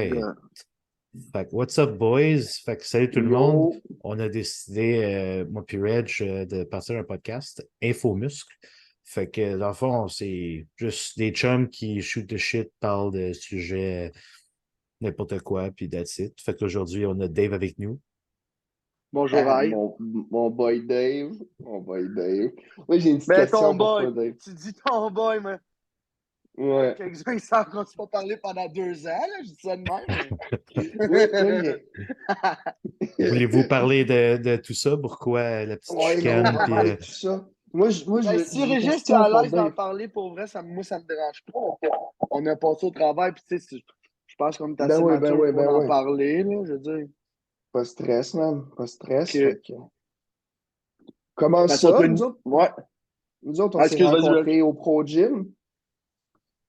Alright. Fait que, what's up, boys? Fait que salut tout le monde. Yo, On a décidé, moi puis Reg, de partir un podcast, Infomuscle. Fait que, dans le fond, c'est juste des chums qui shoot the shit, parlent de sujets n'importe quoi, puis that's it. Fait qu'aujourd'hui, on a Dave avec nous. Bonjour, Ray. mon boy Dave. Mon boy Dave. Moi, j'ai une petite Ben, question ton pour boy, toi, Dave. tu dis ton boy, mais Ouais. quelques-uns, ils s'en continuent pas parler pendant 2 ans, là, je dis ça de même. Voulez-vous parler de tout ça? Pourquoi la petite Ouais, mais on chicane? va Puis, parler de tout ça. Moi, Ben, si j'ai une Régis est question à pour l'aise d'en Dave. parler, pour vrai, moi, ça me dérange pas. On a passé au travail, puis tu sais, je pense qu'on est Ben assez oui, mature pour en oui. parler, là, je veux dire. Pas de stress, man. Pas de stress. Que... Fait que... Comment Ben, sur ça? toi, ouais. Nous autres, on Ah, s'est excuse, vas-y, Reg. rencontrés au Pro Gym.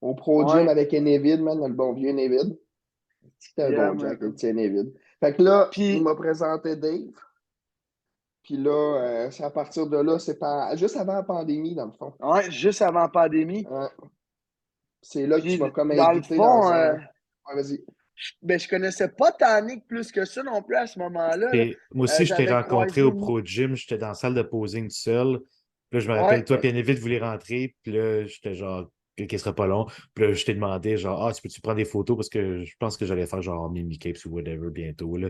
Au Pro Gym Ouais, avec Enevid, man, le bon vieux Enevid. C'était un yeah, bon Jack, le man. petit Enevid. Fait que là, il Puis, m'a présenté Dave. Puis là, c'est à partir de là, c'est pas juste avant la pandémie, dans le fond. ouais, juste avant la pandémie. Ouais. C'est là que tu m'as Puis, comme dans le invité dans fond, un. Ouais, vas-y. ben, je connaissais pas Tannic plus que ça non plus à ce moment-là, là. moi aussi, je t'ai J'avais rencontré croisé. au Pro Gym. J'étais dans la salle de posing tout seul. Puis là, je me rappelle, Ouais, toi, bien vite, vous voulez rentrer. Puis là, j'étais genre, qui sera pas long. Puis là, je t'ai demandé, genre, tu peux-tu prendre des photos? Parce que je pense que j'allais faire genre Mimikapes ou whatever bientôt. Là.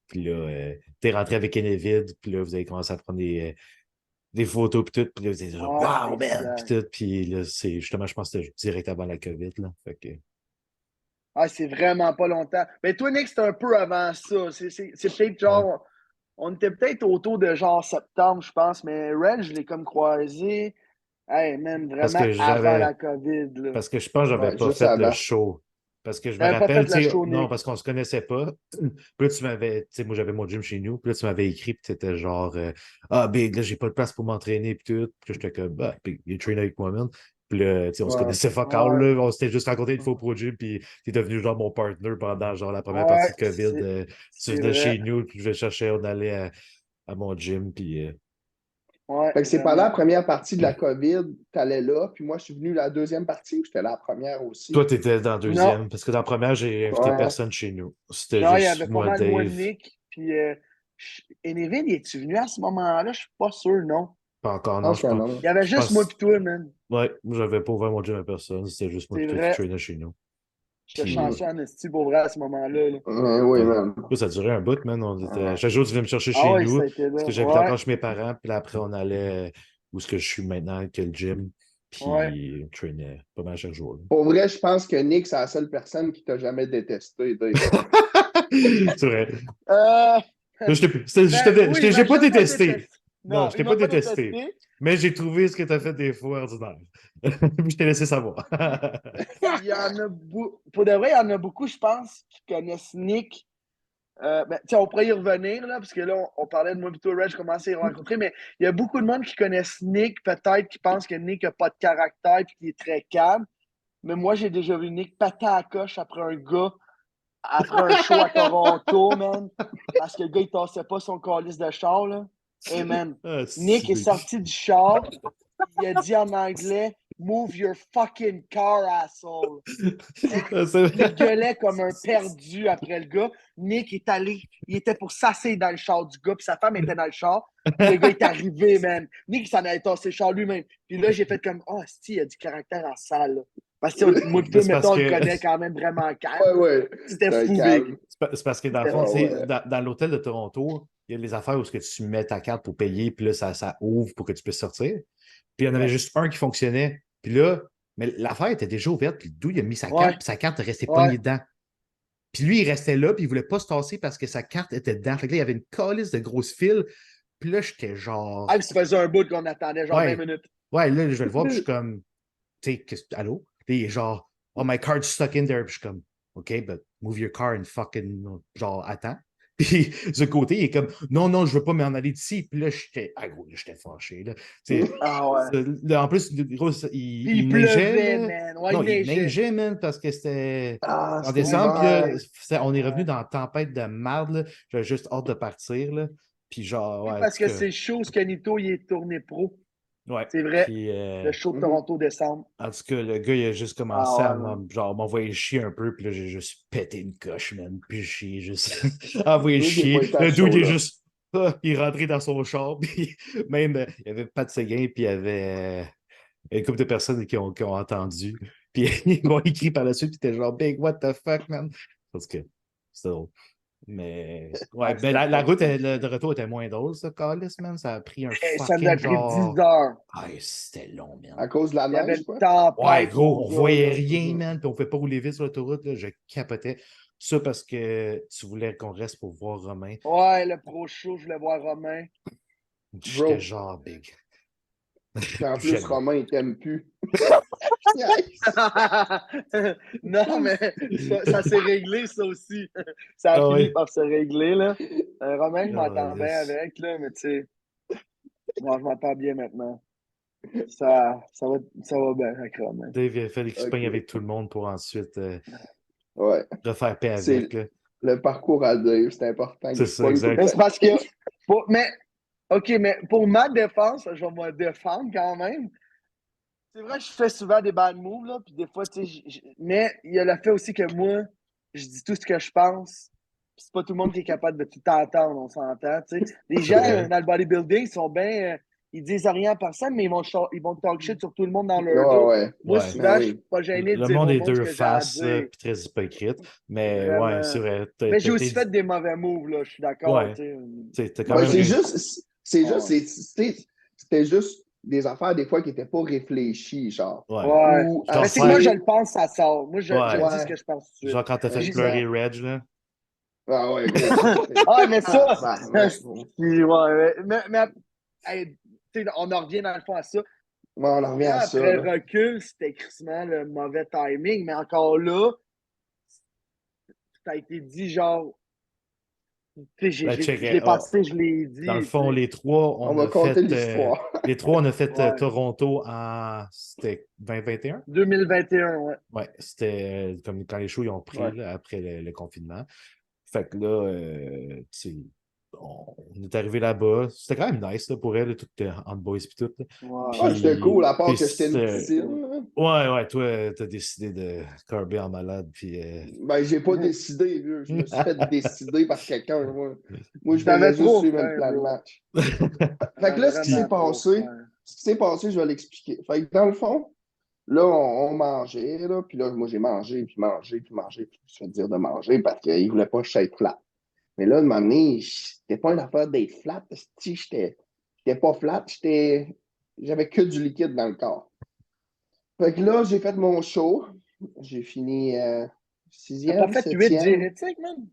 Puis là, t'es rentré avec Enevid. Puis là, vous avez commencé à prendre des photos. Puis tout. Puis là, vous êtes genre, ouais, wow, man! Puis exact. tout. Puis là, c'est justement, je pense que c'était direct avant la COVID. Là. Fait que. Ah, c'est vraiment pas longtemps. Mais toi, Nick, c'est un peu avant ça. C'est peut-être Ouais. genre. On était peut-être autour de genre septembre, je pense, mais Red, je l'ai comme croisé. Hey, man, Parce vraiment que avant j'avais. la COVID, là. Parce que je pense que j'avais Ouais, pas juste fait le avant. show. Parce que je me T'avais pas rappelle, fait tu le sais, show, non, Nick. parce qu'on se connaissait pas. Puis là, tu m'avais, tu sais, moi j'avais mon gym chez nous, puis là, tu m'avais écrit, puis tu étais genre, big, là, j'ai pas de place pour m'entraîner, puis tout. Puis là, j'étais comme, big, il train avec moi, man. Puis là, tu sais, on se Ouais. connaissait fuck all, Ouais. là. On s'était juste rencontré une fois pro gym, puis t'es devenu genre mon partner pendant genre la première partie Ouais, de COVID. Tu c'est venais vrai. chez nous, puis je cherchais, on allait à mon gym, puis. Ouais, Fait que c'est pendant la vraiment. première partie de la COVID, t'allais là, puis moi, je suis venu la deuxième partie, j'étais là la première Toi, aussi. t'étais dans la Non, deuxième, parce que dans la première, j'ai invité Ouais. personne chez nous. C'était non, il y juste avait pas moi, mal moi, Dave. Nick. Puis, Enéville, es-tu venu à ce moment-là? Je suis pas sûr, non. Pas encore, Je non, pense que non. Il y avait je juste moi pense. et toi, man. Ouais, j'avais pas ouvert mon gym à personne. C'était juste moi C'est puis toi qui vrai. traînais chez nous. J'étais Puis, chanceux en esti pour vrai à ce moment-là, là. Oui, ouais. man. Là, ça durait un bout, man. Ouais. Chaque jour, tu venais me chercher Ah chez ouais, nous. ça a été Parce là. que j'habitais Ouais, encore chez mes parents. Puis là, après, on allait où est-ce que je suis maintenant, que le gym. ouais. Puis, on traînait pas mal chaque jour. Pour vrai, je pense que Nick, c'est la seule personne qui t'a jamais détesté, Dave. C'est vrai. Euh, Là, ben oui, il j'ai m'a pas jamais détesté. détesté. Non, Non, je t'ai il pas m'a pas détesté. détesté. Mais j'ai trouvé ce que t'as fait des fois ordinaire. Puis je t'ai laissé savoir. Il y en a beaucoup. Pour de vrai, il y en a beaucoup, je pense, qui connaissent Nick. Ben, on pourrait y revenir, là, parce que là, on parlait de moi plutôt, Red, je commençais à y rencontrer, mais il y a beaucoup de monde qui connaissent Nick, peut-être, qui pensent que Nick n'a pas de caractère et qu'il est très calme. Mais moi, j'ai déjà vu Nick péter à la coche après un gars, après un show à Toronto, man. Parce que le gars, il tassait pas son calice de char, là. Hey, man. Ah, Nick est c'est- sorti du char. Il a dit en anglais, Move your fucking car, asshole. Ah, Il gueulait comme un perdu après le gars. Nick est allé, il était pour s'asseoir dans le char du gars, puis sa femme était dans le char. Puis le gars est arrivé, man. Nick, il s'en allait tasser le char lui-même. Puis là, j'ai fait comme, si, il a du caractère en salle, là. Parce que moi, Mais plutôt, c'est parce mettons, on le que connaît quand même vraiment Ouais, calme. ouais. C'était C'est un fou, Big. calme. c'est parce que dans le C'était fond, tu Ah fou. sais, ouais. dans l'hôtel de Toronto, il y a les affaires où ce que tu mets ta carte pour payer, puis là, ça ouvre pour que tu puisses sortir. Puis il y en avait Ouais. juste un qui fonctionnait. Puis là, mais l'affaire était déjà ouverte, puis d'où il a mis sa carte, Ouais. puis sa carte restait Ouais. pognée dedans. Puis lui, il restait là, puis il voulait pas se tasser parce que sa carte était dedans. Fait que là, il y avait une calice de grosses fils. Puis là, j'étais Ah, genre, puis ça faisait un bout qu'on attendait, genre 20 ouais, minutes. ouais, là, je vais le voir, puis je suis comme, tu sais, allô? Puis il est genre, oh, my card's stuck in there. Puis je suis comme, OK, but move your car and fucking, genre, attends. Puis ce côté, il est comme, non, non, je veux pas m'en aller d'ici. Puis là, gros, là, j'étais fâché, là. Tu sais, Ah ouais. là, en plus, gros, Puis il il neigeait, pleuvait, là. man. Ouais, Non, il il neigeait. neigeait, man, parce que c'était Ah, en c'était décembre. Puis là, l'hiver. on est revenu Ouais. dans la tempête de merde, là. J'avais juste hâte de partir, là. Puis genre, Oui, ouais, en parce tout que cas. c'est chaud, ce Canito, il est tourné pro. Ouais. C'est vrai. Puis, Le show de Toronto décembre. en tout cas, le gars, il a juste commencé Ah à ouais, genre, m'envoyer chier un peu, puis là, j'ai juste pété une coche, man. Puis j'ai chié, juste envoyé Moi, j'ai pas chier. été à Le ce dude, il est show-là. juste. Il est rentré dans son char, puis même, il y avait pas de Séguin, puis il y avait une couple de personnes qui ont entendu. Puis ils m'ont écrit par la suite, puis t'es genre, Big, what the fuck, man? Parce que c'était drôle. Mais ouais, Ah, ben, c'était la pas route ça. De retour était moins drôle, ça, Calis, man. Ça a pris un Ça nous a fucking pris 10 genre. heures. Ah, c'était long, man. À cause de la Il y avait neige, une quoi. Ouais, tempête, gros, mon on gars, voyait là. rien, man, puis on ne pouvait pas rouler vite sur l'autoroute, là, je capotais. Ça parce que tu voulais qu'on reste pour voir Romain. Ouais, le pro show, je voulais voir Romain. J'étais Bro. genre big. Puis en Plus plus, jamais. Romain, il t'aime plus. Yes! Non, mais ça s'est réglé, ça aussi. Ça a Ah fini ouais. par se régler, là. Romain, je m'entends bien Calisse. avec, là, mais tu sais, moi, je m'entends bien maintenant. Ça va bien avec Romain. Dave, il a fallu qu'il se pogne Ok. avec tout le monde pour ensuite Ouais. refaire paix C'est avec, là. le parcours à Dave, c'est important C'est qu'il se ça, pogne tout le Mais exact. c'est parce que. Mais, OK, mais pour ma défense, je vais me défendre quand même. C'est vrai que je fais souvent des bad moves, là, puis des fois, tu sais, mais il y a le fait aussi que moi, je dis tout ce que je pense. Puis c'est pas tout le monde qui est capable de tout entendre, on s'entend, tu sais. Les C'est gens vrai. dans le bodybuilding sont bien. Ils disent rien à personne, mais ils vont talk shit sur tout le monde dans leur Ouais, dos. ouais. Moi, Ouais. Ben souvent, je suis oui. pas gêné de Le dire monde au est monde ce deux que j'ai à faces, dire. puis très hypocrite. Mais ouais, c'est Vraiment. vrai. Mais j'ai aussi fait des mauvais moves, là, je suis d'accord, Ouais. tu sais. Tu sais, t'as quand Ouais, même c'est réussi. juste, c'est juste, Ouais. c'était juste des affaires des fois qui n'étaient pas réfléchies, genre. Ouais. Ouais. Ou Mais Genre c'est que moi, je faire. assez. le pense, ça sort. Moi, je Ouais. dis ce Ouais, que je pense tout de suite. Genre quand t'as fait pleurer exact. Reg, là. Ah ouais, gros, ça c'était. Ah, mais Ah, ça, bah, ouais. puis, ouais, hey, tu sais, on en revient dans le fond à ça. Ouais, on en revient Là, à ça, après là. recul, c'était crissement le mauvais timing, mais encore là, ça a été dit genre, tu sais, Ben, je check, l'ai passé, je l'ai dans le dit, tu fond, sais. les trois, On on va a compter fait. l'histoire. Les trois, on a fait Ouais. Toronto en. C'était 2021? 2021, ouais. Ouais, c'était comme quand les shows ils ont pris Ouais. là, après le confinement. Fait que là, tu sais, on est arrivé là-bas. C'était quand même nice là, pour elle, tout en boys puis tout, là. Ouais. Ouais, c'était cool, à part Puis que j'étais une C'était piscine, cool. là. ouais, ouais, toi, t'as décidé de carber en malade. Puis, Ben, j'ai pas décidé, vieux. Je me suis fait décider par quelqu'un, moi. Moi, je T'avais voulais juste trop suivre un faim, plan de bro. match. Fait que T'avais là, vraiment trop faim. ce qui s'est passé, je vais l'expliquer. Fait que dans le fond, là, on mangeait, là, puis là, moi, j'ai mangé, puis mangé, puis mangé, puis je me suis fait dire de manger parce qu'il voulait pas que je sois flat. Mais là, de m'amener, c'était pas une affaire d'être flat, si j'étais pas flat, j'avais que du liquide dans le corps. Fait que là, j'ai fait mon show. J'ai fini T'as pas sixième, fait 8 septième. diurétiques, man?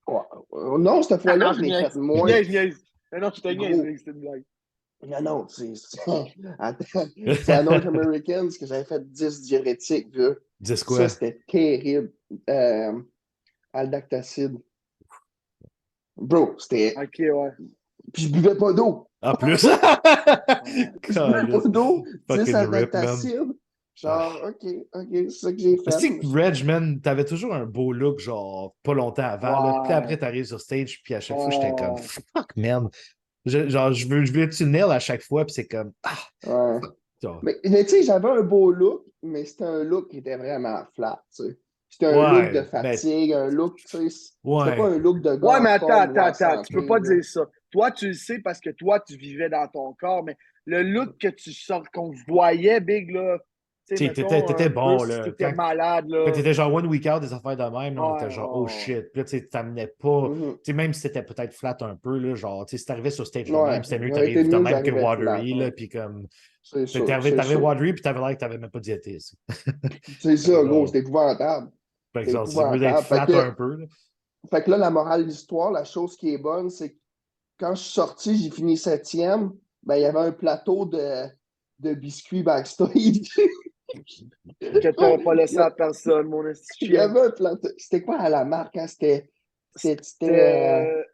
Ouais. Non, cette Ah fois-là, non, je je l'ai niaise. fait moins. Je niaise. Mais non, je te niaise, Gros. mec, c'était une blague. Non, non, attends, c'est à North Americans que j'avais fait 10 diurétiques, vieux. dis Ça, quoi? c'était terrible. Aldactacide. Bro, c'était. Ok, ouais. Puis je buvais pas d'eau. En plus! Je buvais pas Calisse. d'eau. 10 Fucking rip, man. aldactacide. Ah. Genre, OK, c'est ça que j'ai fait. C'est que Reg, man, t'avais toujours un beau look, genre, pas longtemps avant, là. Puis après, Ouais. t'arrives sur stage, puis à chaque fois, j'étais comme, Ouais. fuck, man. Genre, je veux-tu nail à chaque fois, puis c'est comme, ah, Ouais. fuck. Genre, Mais tu sais, j'avais un beau look, mais c'était un look qui était vraiment flat, tu sais. C'était un look de ouais, ben, fatigue, un look, tu sais, c'était pas ouais. un look de Ouais, gars en mais forme ou en attends. Tu peux santé, pas là. dire ça. Toi, tu le sais parce que toi, tu vivais dans ton corps, mais le look que tu sors, qu'on voyait, Big, là, tu sais, Tu sais, mettons, t'étais un peu bon, si là. t'étais malade, Quand là. t'étais genre one week out, des affaires de même, là, on était Ouais, genre, oh ouais, shit. Puis là, tu sais, t'amenais pas, Mhm. tu sais, même si c'était peut-être flat un peu, là, genre, tu sais, si t'arrivais sur stage de Ouais, même, c'était mieux il que aurait été t'arrives de mieux que même que j'arrivais flat, watery, là, ouais. puis comme, C'est sûr, c'est t'arrivais sûr. watery, puis t'avais l'air que t'avais même pas de diététique. C'est Fait que ça, gros, genre, c'est épouvantable. fait que C'est genre, c'est mieux d'être épouvantable. flat un peu, là. Fait que là, la morale de l'histoire, la chose qui est bonne, c'est que quand je suis sorti, j'ai fini septième, ben, il y avait un plateau de biscuits backstage. que t'aurais pas laissé à personne, mon esti Il y chien. avait un plateau. C'était quoi à la marque, hein? C'était. C'était.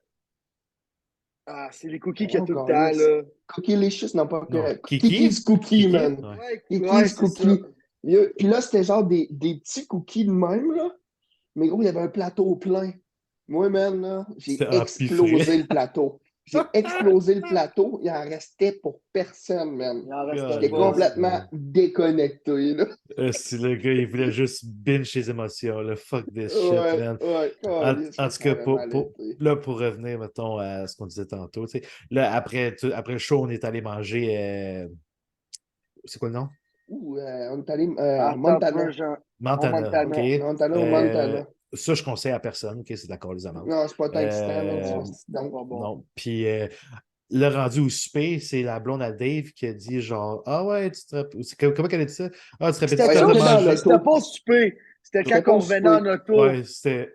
Ah, c'est les cookies qu'il y a tout le Encore temps, lisse. là. Cookie Licious, non pas Non. que. Kiki? Kiki's Cookie, Kiki? man. Ouais. Ouais, Kiki's c'est ça. Cookie. Puis là, c'était genre des petits cookies de même, là. Mais gros, il y avait un plateau plein. Moi, man, là, j'ai C'était empiffré. explosé le plateau. J'ai explosé le plateau. Il en restait pour personne, man. Il en reste God, J'étais pas. complètement déconnecté, là. Si le gars, il voulait juste binge ses émotions, là. Fuck this shit, Ouais, man. ouais, En câlisse en que tout ça cas, aurait mal été. là, pour revenir, mettons, à ce qu'on disait tantôt, tu sais, là, après le show, on est allé manger. C'est quoi le nom? On est allé à Attends un peu, Montana. genre. Au Montana, OK. Montana. Montana ou Montana. Ça, je conseille à personne, OK? C'est d'accord, les amandes. Non, c'est pas tant excitant, man. Euh, C'était pas bon. non. Puis, le rendu au souper, c'est la blonde à Dave qui a dit genre, ah ouais, tu te comment qu'elle a dit ça? Ah, tu te C'était rappelles-tu Ouais, quand on on a était dans mangé? l'auto. c'était pas au souper. C'était C'était pas quand on au revenait en souper. auto. Ouais, c'était.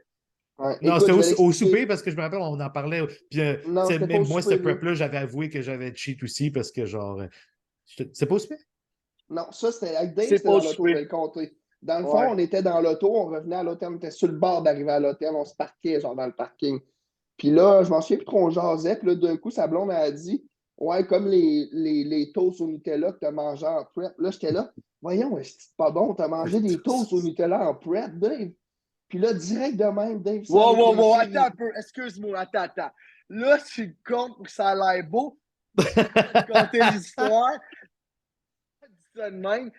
Ouais. Non, Écoute, c'était je au, vais au l'expliquer. souper parce que je me rappelle, on en parlait. Puis, Non, c'était pas même au moi, souper, cette là. prep-là, j'avais avoué que j'avais cheat aussi parce que genre. C'est pas au souper? Non, ça, c'était avec Dave, C'est c'était pas au dans l'auto, je vais souper. le compter. Dans le fond, Ouais. on était dans l'auto, on revenait à l'hôtel, on était sur le bord d'arriver à l'hôtel, on se parquait, genre dans le parking. Puis là, je m'en souviens plus trop, on jasait, puis là, d'un coup, sa blonde a dit ouais, comme les toasts au Nutella que t'as mangé en prep. Là, j'étais là, voyons, c'est pas bon, t'as mangé des toasts au Nutella en prep, Dave. Puis là, direct de même, Dave, sans Wow, réfléchir, attends un peu. Excuse-moi, attends. Là, tu me comptes pour que ça a l'air beau. Compter l'histoire. Dis ça de même.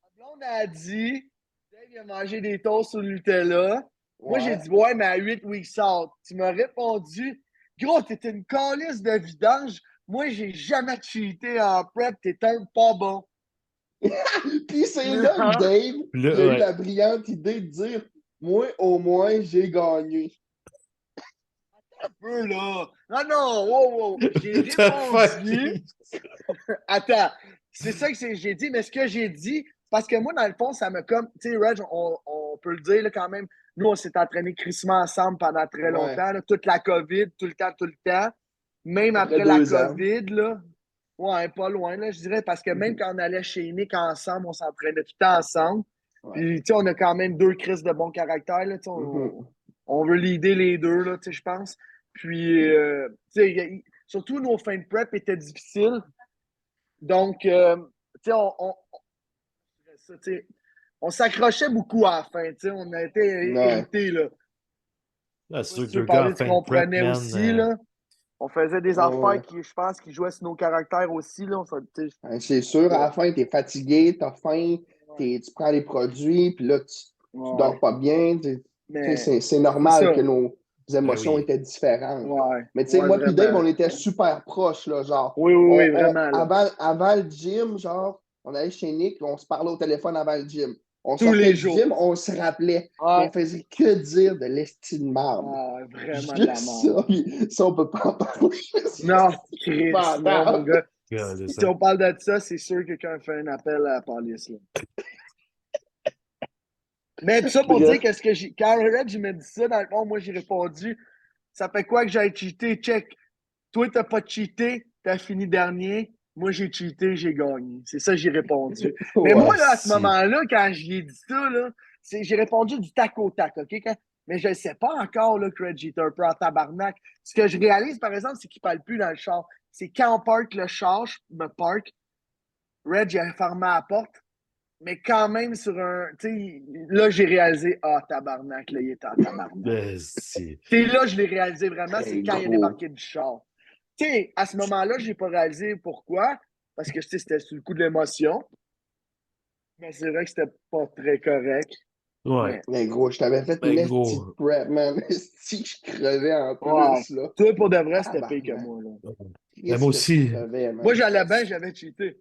La blonde a dit Dave, il a mangé des toasts au Nutella. Moi, j'ai ouais. dit, ouais, mais à 8 weeks out. Tu m'as répondu, gros, t'étais une calice de vidange. Moi, j'ai jamais cheaté en prep. T'es un pas bon. Puis c'est là que Dave Puis qui a là, eu ouais. la brillante idée de dire moi, au moins, j'ai gagné. Un peu, là. Non, wow. J'ai The répondu. fuck? Attends, c'est ça que j'ai dit, mais ce que j'ai dit, parce que moi, dans le fond, ça me comme. Tu sais, Reg, on peut le dire là, quand même. Nous, on s'est entraînés crissement ensemble pendant très Ouais. longtemps, là, toute la COVID, tout le temps. Même Après après la 2 ans. COVID, là. Ouais, pas loin, là, je dirais, parce que même quand on allait chez Nick ensemble, on s'entraînait tout le temps ensemble. Ouais. Puis, tu sais, on a quand même deux crises de bon caractère, là, tu sais, on veut leader les deux, là, tu sais, je pense. Puis, tu sais, surtout nos fins de prep étaient difficiles. Donc, tu sais, tu sais, on s'accrochait beaucoup à la fin. Tu sais, on a été Ouais. irrités, là. Ah, Je c'est sais pas sûr si que tu veux deux gars parler, en tu fin de prep, comprenais man. aussi, là. On faisait des affaires Ouais. qui, je pense, qui jouaient sur nos caractères aussi, là. Tu sais, Ouais, c'est sûr, à la fin, t'es fatigué, t'as faim, tu prends les produits, puis là, tu dors ouais. pas bien. Mais C'est c'est normal ça. que nos Ben émotions oui. étaient différentes. Ouais. Mais tu sais, Ouais, moi puis Dave, vraiment. on était super proches, là, genre. Oui, vraiment, là. Avant le gym, genre, on allait chez Nick, on se parlait au téléphone avant le gym. On Tous sortait les du jours. gym, on se rappelait. Puis on Ouais. faisait que dire de l'esti de marde. Ah, vraiment de Juste la merde. ça, puis ça, on peut pas en parler. Non, C'est Chris, non, mon épouvantable. gars. God, Si ça. on parle de ça, c'est sûr que quelqu'un fait un appel à la police, là. Mais tout ça pour dire Bref. que ce que j'ai. Quand Red, je me dit ça, dans le fond, moi j'ai répondu ça fait quoi que j'ai cheaté? Check. Toi, t'as pas cheaté, t'as fini dernier. Moi, j'ai cheaté, j'ai gagné. C'est ça que j'ai répondu. Mais Ouais. moi, là, à ce Si. moment-là, quand j'ai dit ça, là, j'ai répondu du tac au tac, OK? Mais je ne sais pas encore là, que Red j'étais un peu en tabarnak. Ce que je réalise, par exemple, c'est qu'il ne parle plus dans le char. C'est quand on parque le char, je me parque, Red, j'ai fermé la porte, mais quand même sur un. Tu sais, là, j'ai réalisé, ah, tabarnak, là, il était en tabarnak. Si. Tu sais, là, je l'ai réalisé vraiment, c'est Hey, quand il a gros. débarqué du char. Tu sais, à ce moment-là, je n'ai pas réalisé pourquoi, parce que tu sais, c'était sous le coup de l'émotion. Mais c'est vrai que c'était pas très correct. Ouais. Mais, Mais gros, je t'avais fait une Ben esti de gros. prep, man. Esti que je crevais en ouais. plus, là. Toi, pour de vrai, c'était pire que Tabarnak. moi. Là. Ben moi Qu'est-ce que je aussi. crevais, Moi, man. j'allais bien, j'avais cheaté.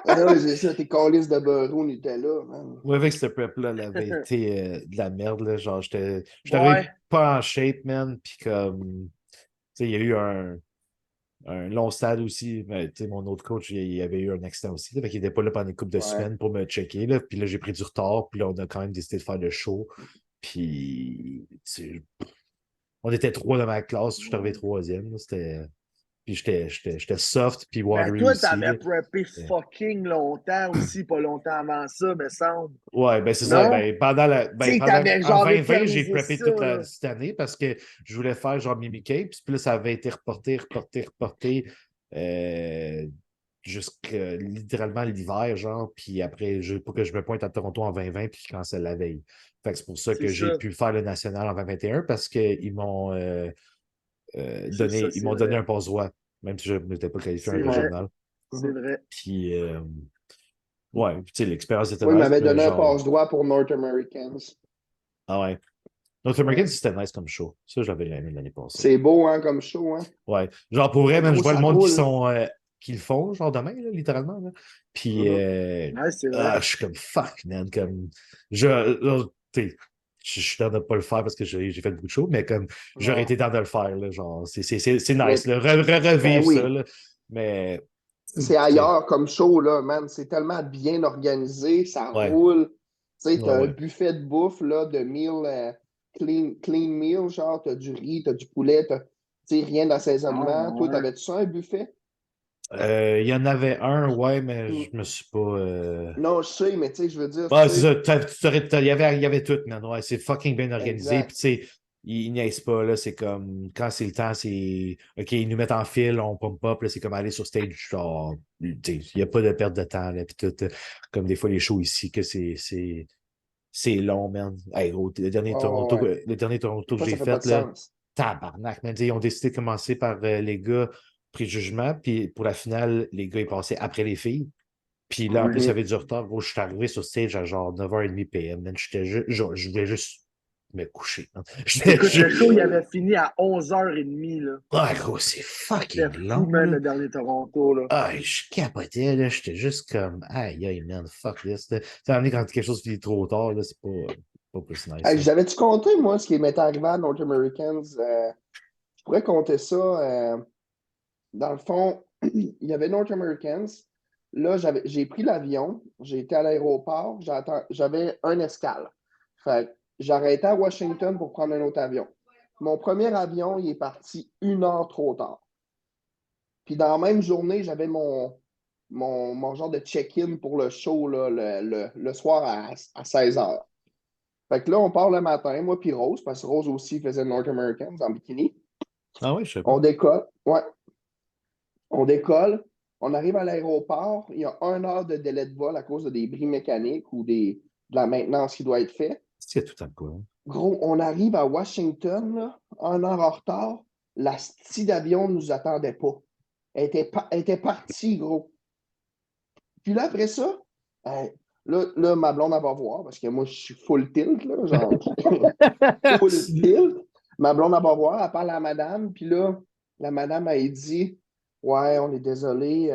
Ah ouais, c'est ça, tes calices de beurre au Nutella, man. Moi, avec cette prep-là, elle avait été de la merde, là. Genre, j'étais arrivé Ouais. pas en shape, man. Puis comme, tu sais, il y a eu un long stade aussi. Mais, tu sais, mon autre coach, il avait eu un accident aussi. Là, fait qu'il n'était pas là pendant une couple de Ouais. semaines pour me checker. Là. Puis là, j'ai pris du retard. Puis là, on a quand même décidé de faire le show. Puis, tu sais, on était trois dans ma classe. Je suis arrivé troisième. Là. Puis j'étais soft, puis Ben, watery toi, aussi. t'avais Là. preppé fucking longtemps aussi, pas longtemps avant ça, me semble. Ouais, ben c'est ça. Non? Ben, pendant la, Tu ben, sais, pendant, t'avais en genre 2020, j'ai éternisé preppé ça, toute là. cette année parce que je voulais faire genre Mimi Capes. Puis là, ça avait été reporté euh, jusqu'à littéralement l'hiver, genre. Puis après, pour que je me pointe à Toronto en 2020, puis je cancelle la veille. Fait que c'est pour ça C'est que j'ai ça. pu faire le national en 2021 parce qu'ils m'ont ils m'ont donné un passe-droit, même si je n'étais pas qualifié C'est un vrai. régional. C'est vrai. Puis, ouais, tu sais, l'expérience était Oui, il nice, m'avait mais donné un genre. passe-droit pour North Americans. Ah ouais. North American, c'était nice comme show. Ça, j'avais aimé l'année passée. C'est beau, hein, comme show, hein. Ouais. Genre, pour vrai, même, je Gros, vois le ça monde roule. qui le font, genre demain, là, littéralement. Là. Puis, Ouais, c'est vrai. je suis comme fuck, man. Comme, tu sais, je suis dans de pas le faire parce que j'ai fait beaucoup de shows, mais comme, j'aurais été dans de le faire, là. Genre, c'est nice, Mais, là. ben Revivre ça, oui. là. Mais, C'est tu sais, ailleurs comme show, là, man. C'est tellement bien organisé, ça ouais. roule. Tu sais, Ouais, t'as un ouais. buffet de bouffe, là, de meal, clean meal, genre, t'as du riz, t'as du poulet, tu sais, rien Ah, d'assaisonnement. Toi, ouais. t'avais-tu ça, un buffet? Il y en avait un, ouais, mais Hmm. je me suis pas. Non, je sais, mais tu sais, je veux dire, tu Ouais, c'est sais, ça. Il y avait tout, man. Ouais, c'est fucking bien organisé. Puis, exact. tu sais, ils niaisent pas, là. C'est comme, quand c'est le temps, c'est, OK, ils nous mettent en file, on pump up, là. C'est comme aller sur stage, genre, tu sais, il n'y a pas de perte de temps, là. Puis tout, comme des fois, les shows ici, que c'est long, man. Hey, gros, Oh, ouais. Le dernier Des Toronto que fois, j'ai ça fait pas fait, de là, sens. tabarnak, man. Ils ont décidé de commencer par les gars préjugement. Puis, pour la finale, les gars, ils passaient après les filles. Puis là, en plus, il y Mhm. avait du retard. Gros, je suis arrivé sur stage à genre 9h30 PM. Man. Je voulais juste me coucher. Man. J'étais Écoute, le show, il juste. avait fini à 11h30, là. Ah, gros, c'est C'était fucking fou, long, man, là. le dernier Toronto, là. Ah, je capotais, là. J'étais juste comme, aïe, aïe, man, fuck this. Tu sais, quand quelque chose finit trop tard, là, c'est pas plus nice, Hey, là. j'avais-tu compté, moi, ce qui m'était arrivé à North Americans? Je pourrais compter ça. Dans le fond, il y avait North Americans. Là, j'ai pris l'avion, j'ai été à l'aéroport, j'avais un escale. Fait que j'ai arrêté à Washington pour prendre un autre avion. Mon premier avion, il est parti 1 heure trop tard. Puis dans la même journée, j'avais mon genre de check-in pour le show là, le soir à 16 heures. Fait que là, on part le matin, moi puis Rose, parce que Rose aussi faisait North Americans en bikini. Ah ouais, je sais pas. On décolle. Ouais, on décolle, on arrive à l'aéroport, il y a 1 heure de délai de vol à cause de des bris mécaniques ou de la maintenance qui doit être faite. C'est tout le temps quoi. Hein? Gros, on arrive à Washington, là, 1 heure en retard, la stie d'avion ne nous attendait pas. Elle était partie, gros. Puis là, après ça, là, ma blonde, elle va voir, parce que moi, je suis full tilt, là, genre, full tilt. Ma blonde, elle va voir, elle parle à la madame, puis là, la madame, elle dit, ouais, on est désolé,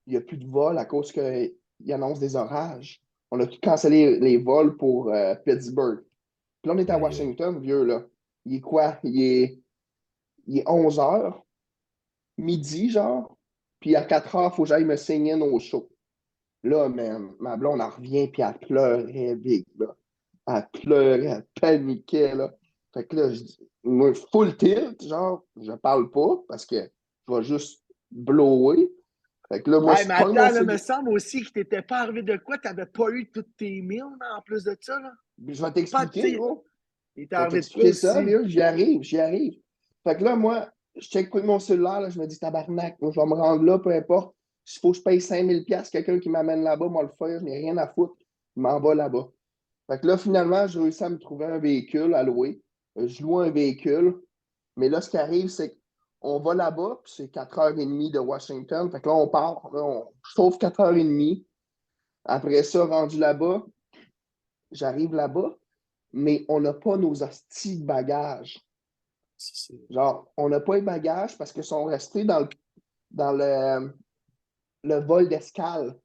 il n'y a plus de vol à cause qu'il annonce des orages. On a tout cancellé les vols pour Pittsburgh. Puis là, on est à Aïe, aïe. Washington, vieux, là. Il est quoi? Il est 11 heures, midi, genre. Puis à 4 heures, il faut que j'aille me saigner au show. Là, man, ma blonde, elle revient, puis elle pleurait, big, là. Elle pleurait, elle paniquait, là. Fait que là, je dis, moi, full tilt, genre, je parle pas, parce que je vais juste blower. Fait que là, moi, Ouais, je mais pogne mon attends, là, me cellulaire. semble aussi que t'étais pas arrivé de quoi? T'avais pas eu toutes tes meals, là, en plus de ça, là? Je vais Pas, t'expliquer, tu sais, gros. il t'est Je vais arrivé de quoi t'expliquer ça, aussi? vieux. J'y arrive, j'y arrive. Fait que là, moi, je check pas mon cellulaire, là, je me dis, tabarnak, moi, je vais me rendre là, peu importe. S'il faut que je paye 5000$, quelqu'un qui m'amène là-bas, moi, le faire, je n'ai rien à foutre. Je m'en vais là-bas. Fait que là, finalement, j'ai réussi à me trouver un véhicule à louer. Je loue un véhicule. Mais là, ce qui arrive, c'est qu'on va là-bas, puis c'est 4h30 de Washington. Fait que là, on part. Là, on sauve 4h30. Après ça, rendu là-bas, j'arrive là-bas, mais on n'a pas nos hosties de bagages. Genre, on n'a pas les bagages parce qu'ils sont restés dans le vol d'escale.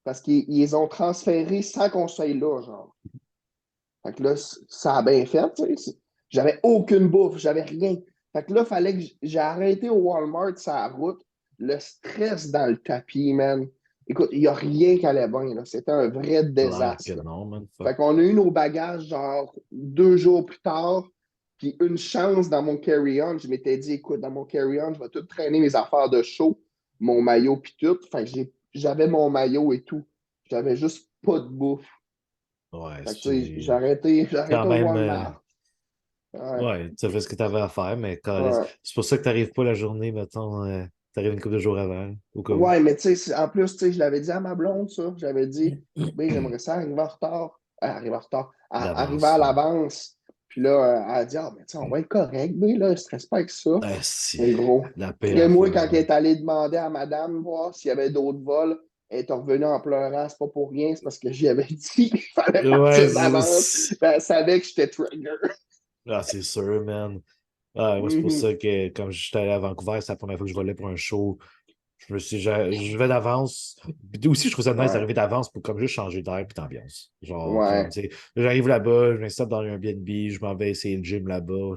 Parce qu'ils les ont transférés sans qu'on soit là, genre. Fait que là, ça a bien fait, tu sais. J'avais aucune bouffe, j'avais rien. Fait que là, il fallait que j'ai arrêté au Walmart sur la route. Le stress dans le tapis, man. Écoute, il n'y a rien qui allait bien, là. C'était un vrai Clair que désastre, là. non, man. Fuck. Fait qu'on a eu nos bagages, genre, 2 jours plus tard. Puis une chance dans mon carry-on, je m'étais dit, écoute, dans mon carry-on, je vais tout traîner mes affaires de show, mon maillot, puis tout. Fait que j'avais mon maillot et tout. J'avais juste pas de bouffe. Ouais, Fait que, tu sais, c'est j'ai quand arrêté au même. Walmart. Ouais, Ouais, tu as fait ce que tu avais à faire, mais ouais. c'est pour ça que tu n'arrives pas la journée, mettons, tu arrives une couple de jours avant, au cas où. Ouais, mais tu sais, en plus, tu sais, je l'avais dit à ma blonde, ça. J'avais dit, ben, j'aimerais ça arriver en retard. Arriver en retard. Arriver D'avance. à Ouais. l'avance. Puis là, elle a dit, ah, mais tu sais, on va être correct, mais là, stresse pas avec ça. Ah, si. Mais gros. La Puis pire moi, affaire, quand elle man. est allée demander à madame voir s'il y avait d'autres vols, elle est revenue en pleurant, c'est pas pour rien, c'est parce que j'y avais dit qu'il fallait Ouais, partir d'avance. Ben, elle savait que j'étais trigger. ah, c'est sûr, man. Ah, moi, c'est pour Mhm. ça que quand j'étais allé à Vancouver, c'est la première fois que je volais pour un show. Je vais d'avance. Puis aussi, je trouve ça nice Ouais. d'arriver d'avance pour comme juste changer d'air et d'ambiance. Genre, comme, Ouais. tu sais, j'arrive là-bas, je m'installe dans un Airbnb, je m'en vais essayer le gym là-bas,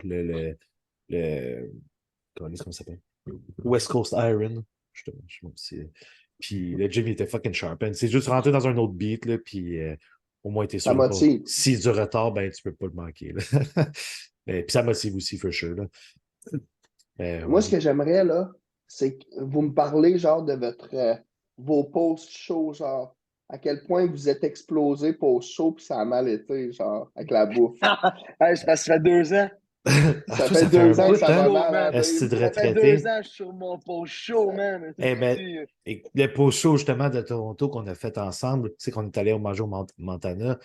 comment ça s'appelle? West Coast Iron. Je sais pas si- Puis le gym, il était fucking sharp. Man. C'est juste rentrer dans un autre beat, là, puis au moins, t'es Ça sûr de pas. motive. Si du retard, ben, tu peux pas le manquer, là. Puis ça motive aussi, for sure, là. Moi, Ouais. ce que j'aimerais, là, c'est que vous me parlez, genre, de vos post-shows, genre, à quel point vous êtes explosé post-show, puis ça a mal été, genre, avec la bouffe. Hey, c'est parce que ça fait 2 ans. Ah, Ça toi, fait ça fait un 2 ans que bout, ça va hein? Show, mal, hein, man. Est-ce Dave? de Ça fait 2 retraité? ans que je suis sur mon post show, man. Eh ben, Si. et le post-show, justement, de Toronto qu'on a fait ensemble, tu sais, qu'on est allé au manger au Montana,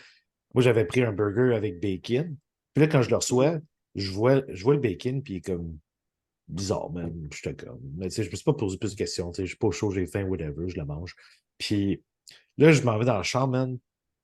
moi, j'avais pris un burger avec bacon. Puis là, quand je le reçois, je vois le bacon, puis il est comme bizarre, même. J'étais comme, mais tu sais, je me suis pas posé plus de questions, tu sais, je suis pas chaud, j'ai faim, whatever, je le mange. Puis là, je m'en vais dans la chambre, man,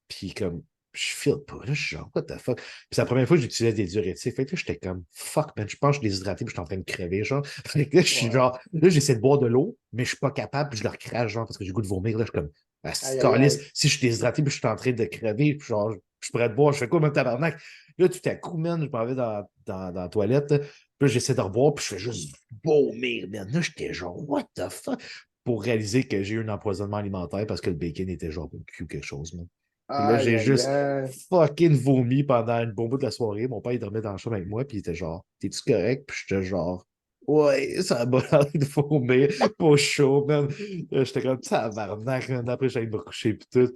puis comme, je file pas, là, je suis genre, what the fuck? Puis c'est la première fois que j'utilisais des diurétiques. Fait que là, j'étais comme, fuck, man, je pense que je suis déshydraté, puis je suis en train de crever, genre. Fait que là, je suis Ouais. genre, là, j'essaie de boire de l'eau, mais je suis pas capable, puis je le recrache, genre, parce que j'ai le goût de vomir, là, je suis comme, ah, Aïe, c'est aïe, calice, aïe. si je suis déshydraté, puis je suis en train de crever, puis genre, je pourrais te boire, je fais quoi, même tabarnak? Là, tout à coup, man, je m'en vais dans la toilette, là, puis là, j'essaie de reboire, puis je fais juste vomir, man. Là, j'étais genre, what the fuck? Pour réaliser que j'ai eu un empoisonnement alimentaire parce que le bacon était genre cul ou quelque chose, man. Puis là, Aïe, j'ai aïe, juste aïe. fucking vomi pendant une bonne bout de la soirée. Mon père, il dormait dans la chambre avec moi, puis il était genre, t'es-tu correct? Puis j'étais genre, ouais, ça a l'air de vomir, pas chaud, man. J'étais comme, tabarnak, man. Après, j'allais me coucher, puis tout.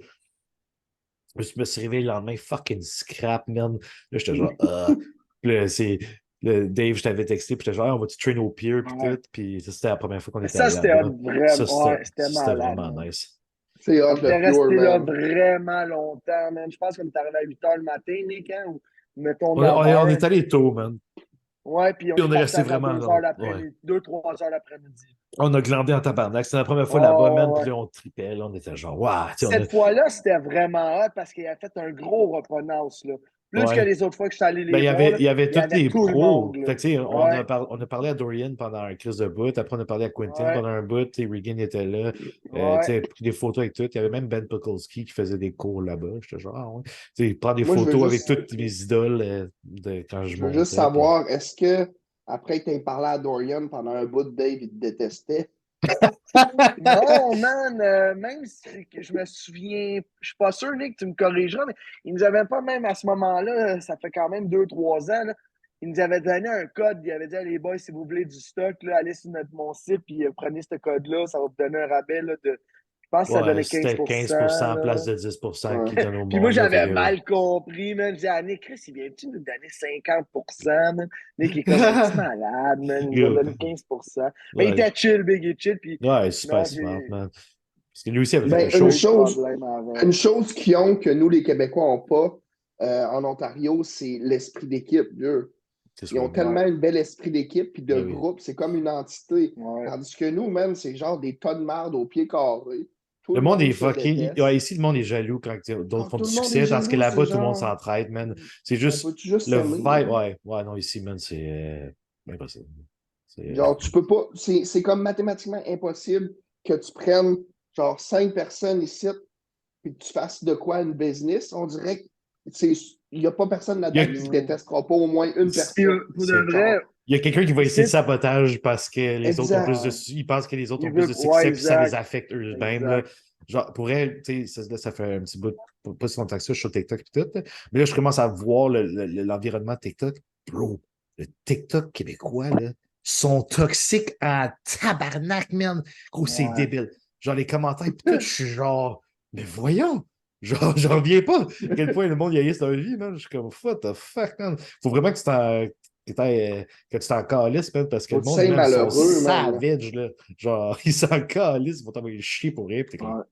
Je me suis réveillé le lendemain, fucking scrap, man. Là, j'étais genre, Puis là, Dave, je t'avais texté, puis j'étais genre, ah, on va-tu train au pier, puis Ouais. tout. Puis ça, c'était la première fois qu'on était Ça, allé c'était là-bas. vraiment. Ouais, c'était C'était malade, vraiment man. nice. C'est hot, On était le pure, resté là man. vraiment longtemps, man. Je pense qu'on est arrivé à 8 h le matin, Nick, hein, ou mettons On, est 9 on h. est allé tôt, man. Ouais, puis on Puis est on est parti resté à vers vraiment 2 h long. Ouais. l'après-midi, 2-3 h l'après-midi. On a glandé en tabarnak. C'était la première fois là-bas, Oh, man. ouais, Puis ouais. là, on tripait, là. On était genre, waouh, tu sais, on a. Cette fois-là, c'était vraiment hot parce qu'il a fait un gros reconnaissance, là. Plus que Ouais. les autres fois que je suis allé Ben, les voir, là, il y avait il y tous avait les tout le pros. monde, là. Fait que, tu sais, Ouais, on a parlé à Dorian pendant un crise de bout. Après, on a parlé à Quentin ouais, pendant un bout. Tu sais, Regan était là. Tu ouais. sais, pris des photos avec tout. Il y avait même Ben Pekulski qui faisait des cours là-bas. J'étais genre, ah ouais. Tu sais, il prend des Moi, photos avec toutes mes idoles quand je je veux juste montais. Puis... savoir, est-ce que, après que tu aies parlé à Dorian pendant un bout, Dave, il te détestait? Non, man, même si je me souviens, je suis pas sûr, Nick, tu me corrigeras, mais ils nous avaient pas, même à ce moment-là, ça fait quand même 2-3 ans, là, ils nous avaient donné un code, ils avaient dit, les boys, si vous voulez du stock, là, allez sur mon site, puis prenez ce code-là, ça va vous donner un rabais, là, je pense que ça Ouais, donnait 15 c'était 15% en place là. de 10% Ouais. qu'ils donnent au Puis moi, monde. Là, fait j'avais que... mal compris, man. J'ai dit, ah, Nick, Chris, il vient-tu nous donner 50%, man? Nick, il est comme, es-tu malade, man? Il nous a Yo, donné 15%. Mais il ouais, était chill, big et chill, puis ouais, super non, smart, j'ai man. Parce que lui aussi avait fait j'ai le Ben, pas eu show. de problème une avec. chose qu'ils ont que nous, les Québécois, n'ont pas en Ontario, c'est l'esprit d'équipe. Eux. C'est Ils ont sûr. Ouais, tellement un bel esprit d'équipe puis de Ben oui. groupe, c'est comme une entité. ouais. Tandis que nous, même, c'est genre des tas de marde au pied carré. Tout Le le monde est monde se fucking. déteste. Ouais, ici, le monde est jaloux quand d'autres Ah, font tout du le monde est succès, tandis que jaloux, c'est là-bas, tout le monde genre, s'entraide, man. C'est on juste peut-tu juste le s'aimer, vibe. man? Ouais, ouais, non, ici, man, c'est impossible. Genre, tu peux pas, c'est comme mathématiquement impossible que tu prennes genre 5 personnes ici puis que tu fasses de quoi une business. On dirait que c'est, il n'y a pas personne Il y a, là-dedans qui ne détestera pas au moins une Puis, personne. pour de vrai, Genre, il y a quelqu'un qui va essayer de ici, sabotage parce que les autres ont plus exact. de. ouais, Ils pensent que les autres il ont plus veut, de ouais, succès, puis ça les exact, affecte eux-mêmes, là. exact. Genre, pour elle, tu sais, ça fait un petit bout, pas si longtemps que ça, je suis sur TikTok et tout, là. Mais là, je commence à voir l'environnement de TikTok. Bro, le TikTok québécois, là, sont toxiques à tabarnak, man. Gros, c'est Ouais. débile. Genre, les commentaires, pis tout, je suis genre, mais voyons. Genre, j'en reviens pas. À quel point le monde y haïsse leur vie, man. Je suis comme, what the fuck, man. Faut vraiment que tu t'en calisses, man, parce que Faut le que tu monde, sois man, ils sont malheureux, man. savages, là. Genre, ils s'en calissent, ils vont t'envoyer chier pour rire, pis t'es comme. Ouais.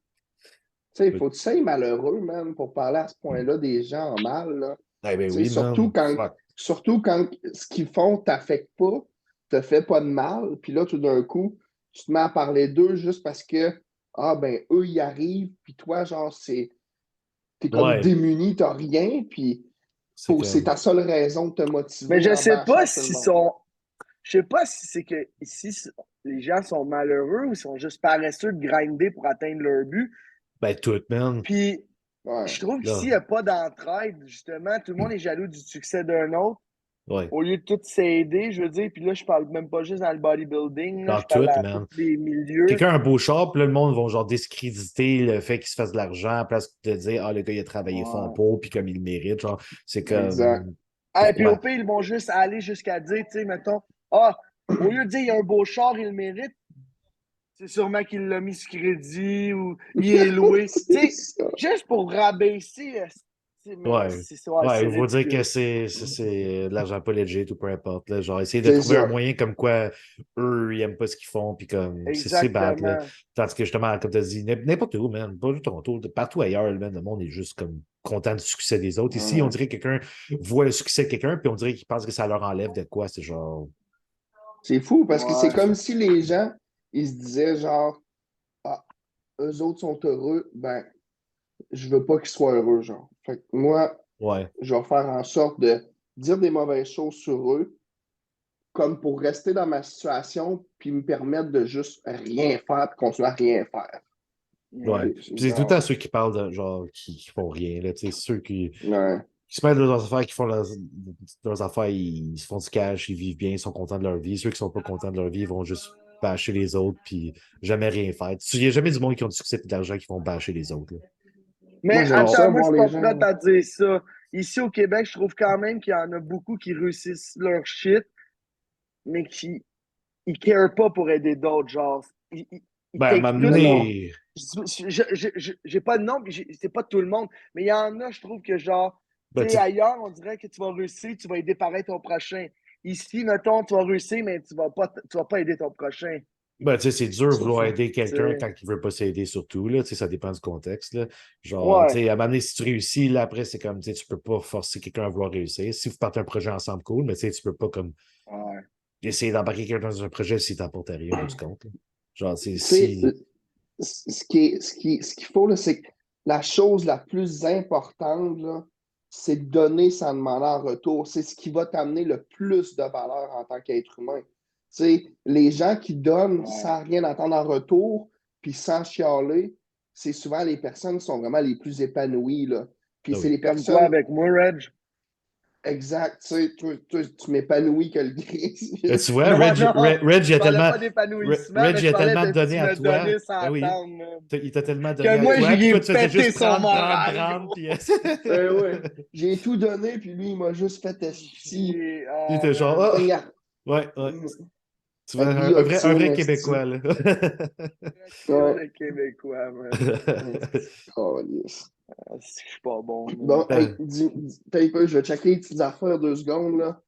Tu sais, faut que tu sois malheureux, man, pour parler à ce point-là des gens en mal, là. Eh ben Tu sais, oui, surtout man. quand Fuck. Surtout quand ce qu'ils font t'affecte pas, te fait pas de mal, puis là, tout d'un coup, tu te mets à parler d'eux juste parce que, ah ben, eux, ils arrivent, puis toi, genre, t'es comme Ouais, démuni, t'as rien, puis c'est c'est comme. ta seule raison de te Mais motiver je en sais pas bâchant tout le s'ils monde. sont. Je sais pas si c'est que ici, les gens sont malheureux ou ils sont juste paresseux de grinder pour atteindre leur but. Ben, tout, man. Puis, Ouais. je trouve qu'ici, il Là. n'y a pas d'entraide, justement. Tout le monde est jaloux du succès d'un autre. Ouais. Au lieu de tout s'aider, je veux dire. Puis là, je parle même pas juste dans le bodybuilding, là, Dans je parle tout, dans tous man. les milieux. Quelqu'un a un beau char, puis là, le monde va genre discréditer le fait qu'il se fasse de l'argent à place de dire ah, le gars, il a travaillé fort Ouais. pour, puis comme il le mérite. Genre, c'est Exact. comme. Ah, et puis au Pourquoi? pire, ils vont juste aller jusqu'à dire, tu sais, mettons, ah, au lieu de dire il y a un beau char, il le mérite, c'est sûrement qu'il l'a mis sur crédit ou il est loué. Tu C'est sais, ça. juste pour rabaisser, mais Ouais. c'est Ouais, il faut dire que ridicule. c'est de l'argent pas legit ou peu importe. Là. Genre, essayer de C'est trouver un ça. moyen comme quoi eux, ils aiment pas ce qu'ils font, puis comme, c'est bad, là. Exactement. Tandis que justement, comme tu as dit, n'importe où, man, pas juste Toronto, partout ailleurs, man, le monde est juste comme content du succès des autres. Ici, on Ouais. dirait que quelqu'un voit le succès de quelqu'un, puis on dirait qu'il pense que ça leur enlève de quoi. C'est genre, C'est fou parce que c'est Ouais. c'est comme fou. si les gens, ils se disaient genre, ah, eux autres sont heureux, ben, je veux pas qu'ils soient heureux, genre. Fait que moi, Ouais. je vais faire en sorte de dire des mauvaises choses sur eux, comme pour rester dans ma situation, puis me permettre de juste rien faire, puis continuer à rien faire. Ouais. Ouais. Puis c'est tout le temps Genre, ceux qui parlent de, genre, qui font rien, là, tu sais, ceux ouais. qui se mettent dans leurs affaires, qui font leurs affaires, ils se font du cash, ils vivent bien, ils sont contents de leur vie. Ceux qui sont pas contents de leur vie, ils vont juste bâcher les autres, puis jamais rien faire. Il n'y a jamais du monde qui ont du succès et de l'argent qui vont bâcher les autres, là. Moi, Mais j'aime attends, ça, moi, je voir suis les pas gens. prête à dire ça. Ici au Québec, je trouve quand même qu'il y en a beaucoup qui réussissent leur shit, mais qui ne carent pas pour aider d'autres. Genre, ils Ben, à un take moment tout pour. Non, donné, J'ai pas de nom, puis c'est pas tout le monde, mais il y en a, je trouve que genre, ben, tu sais, ailleurs, on dirait que tu vas réussir, tu vas aider pareil ton prochain. Ici, mettons, tu vas réussir, mais tu vas pas aider ton prochain. ben, tu sais, c'est dur de c'est vouloir ça. aider Tu quelqu'un sais. quand il veut pas s'aider surtout, là, tu sais, ça dépend du contexte, là. Genre, tu Ouais. sais, à un moment donné, si tu réussis, là, après, c'est comme, tu sais, tu peux pas forcer quelqu'un à vouloir réussir. Si vous partez un projet ensemble, cool, mais tu sais, tu peux pas comme Ouais. essayer d'embarquer quelqu'un dans un projet s'il t'apporte rien au bout du compte, là. Genre, c'est Tu sais, si. ce qu'il faut, là, c'est que la chose la plus importante, là, c'est de donner sans demander en retour. C'est ce qui va t'amener le plus de valeur en tant qu'être humain. Tu sais, les gens qui donnent Ouais. sans rien attendre en retour, puis sans chialer, c'est souvent les personnes qui sont vraiment les plus épanouies, là. Puis Ah c'est oui. les Comme toi personnes avec moi, Reg. exactes, tu sais, tu m'épanouis que le gris. Tu vois, Non, non, Reg, il je a parlais tellement. pas d'épanouissement, Reg, mais il je a parlais tellement de donné tu à me toi. donnais sans Ben oui. attendre, man. Il t'a tellement donné Que à moi, toi, puis j'y ai toi, tu faisais pété juste son prendre, moral, puis. gros. Ouais. J'ai tout donné, puis lui, il m'a juste fait esti. Il Ah, était genre, man. ah, Regarde. ouais, ouais. Tu vois, La un guillotine, vrai esti. Québécois, là. Pur Ouais. de Québécois, man. Oh, yes. Ah, je suis pas bon, man. Bon, hey, t'as un peu, je vais checker les petites affaires 2 secondes, là.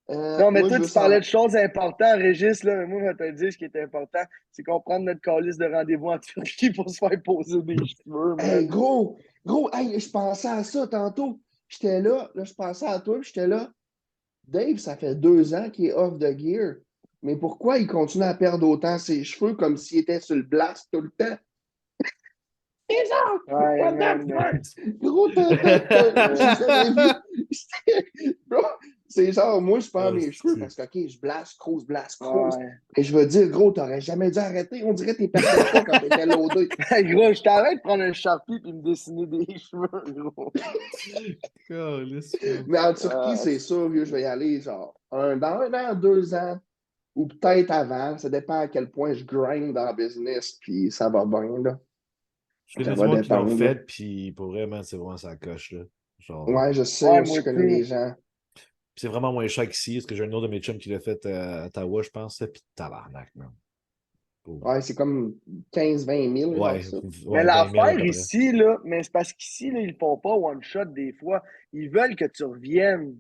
Non, mais Moi, toi, je veux tu parlais savoir. de choses importantes, Régis, là, mais moi, je vais te dire ce qui est important, c'est qu'on prenne notre calice de rendez-vous en Turquie pour se faire poser des cheveux, Hey, man. gros, hey, je pensais à ça tantôt. J'étais là, je pensais à toi, puis j'étais là. Dave, ça fait 2 ans qu'il est off the gear. Mais pourquoi il continue à perdre autant ses cheveux comme s'il était sur le blast tout le temps? C'est ça! Ouais, What the man. fuck? Gros, j'ai jamais vu. Bro, c'est genre, moi, je perds mes cheveux Hostie. parce que, OK, je blast crouse. Ouais. Et je veux dire, gros, t'aurais jamais dû arrêter. On dirait que t'es perdais pas quand t'étais loadé. Hey, gros, je t'arrête de prendre un Sharpie et me dessiner des cheveux, gros. Calisse, man. Mais en Turquie, Ah, c'est sûr, vieux, je vais y aller, genre, dans 1 an, 2 ans, ou peut-être avant. Ça dépend à quel point je grind dans le business, puis ça va bien, là. Je connais Ça du va monde qui l'ont dépendre, là. fait, puis pour vrai, man, c'est vraiment ça coche, là. Genre, Ouais, je ouais, sais, je moi connais des tout. gens. c'est vraiment moins cher qu'ici, parce que j'ai un autre de mes chums qui l'a fait à Ottawa, je pense, là, puis tabarnak, man. Pour- Ouais, c'est comme 15-20 000, genre Ouais, ça. Mais ouais, 20 000 à l'affaire peu près. ici, là, mais c'est parce qu'ici, là, ils font pas one shot des fois. Ils veulent que tu reviennes.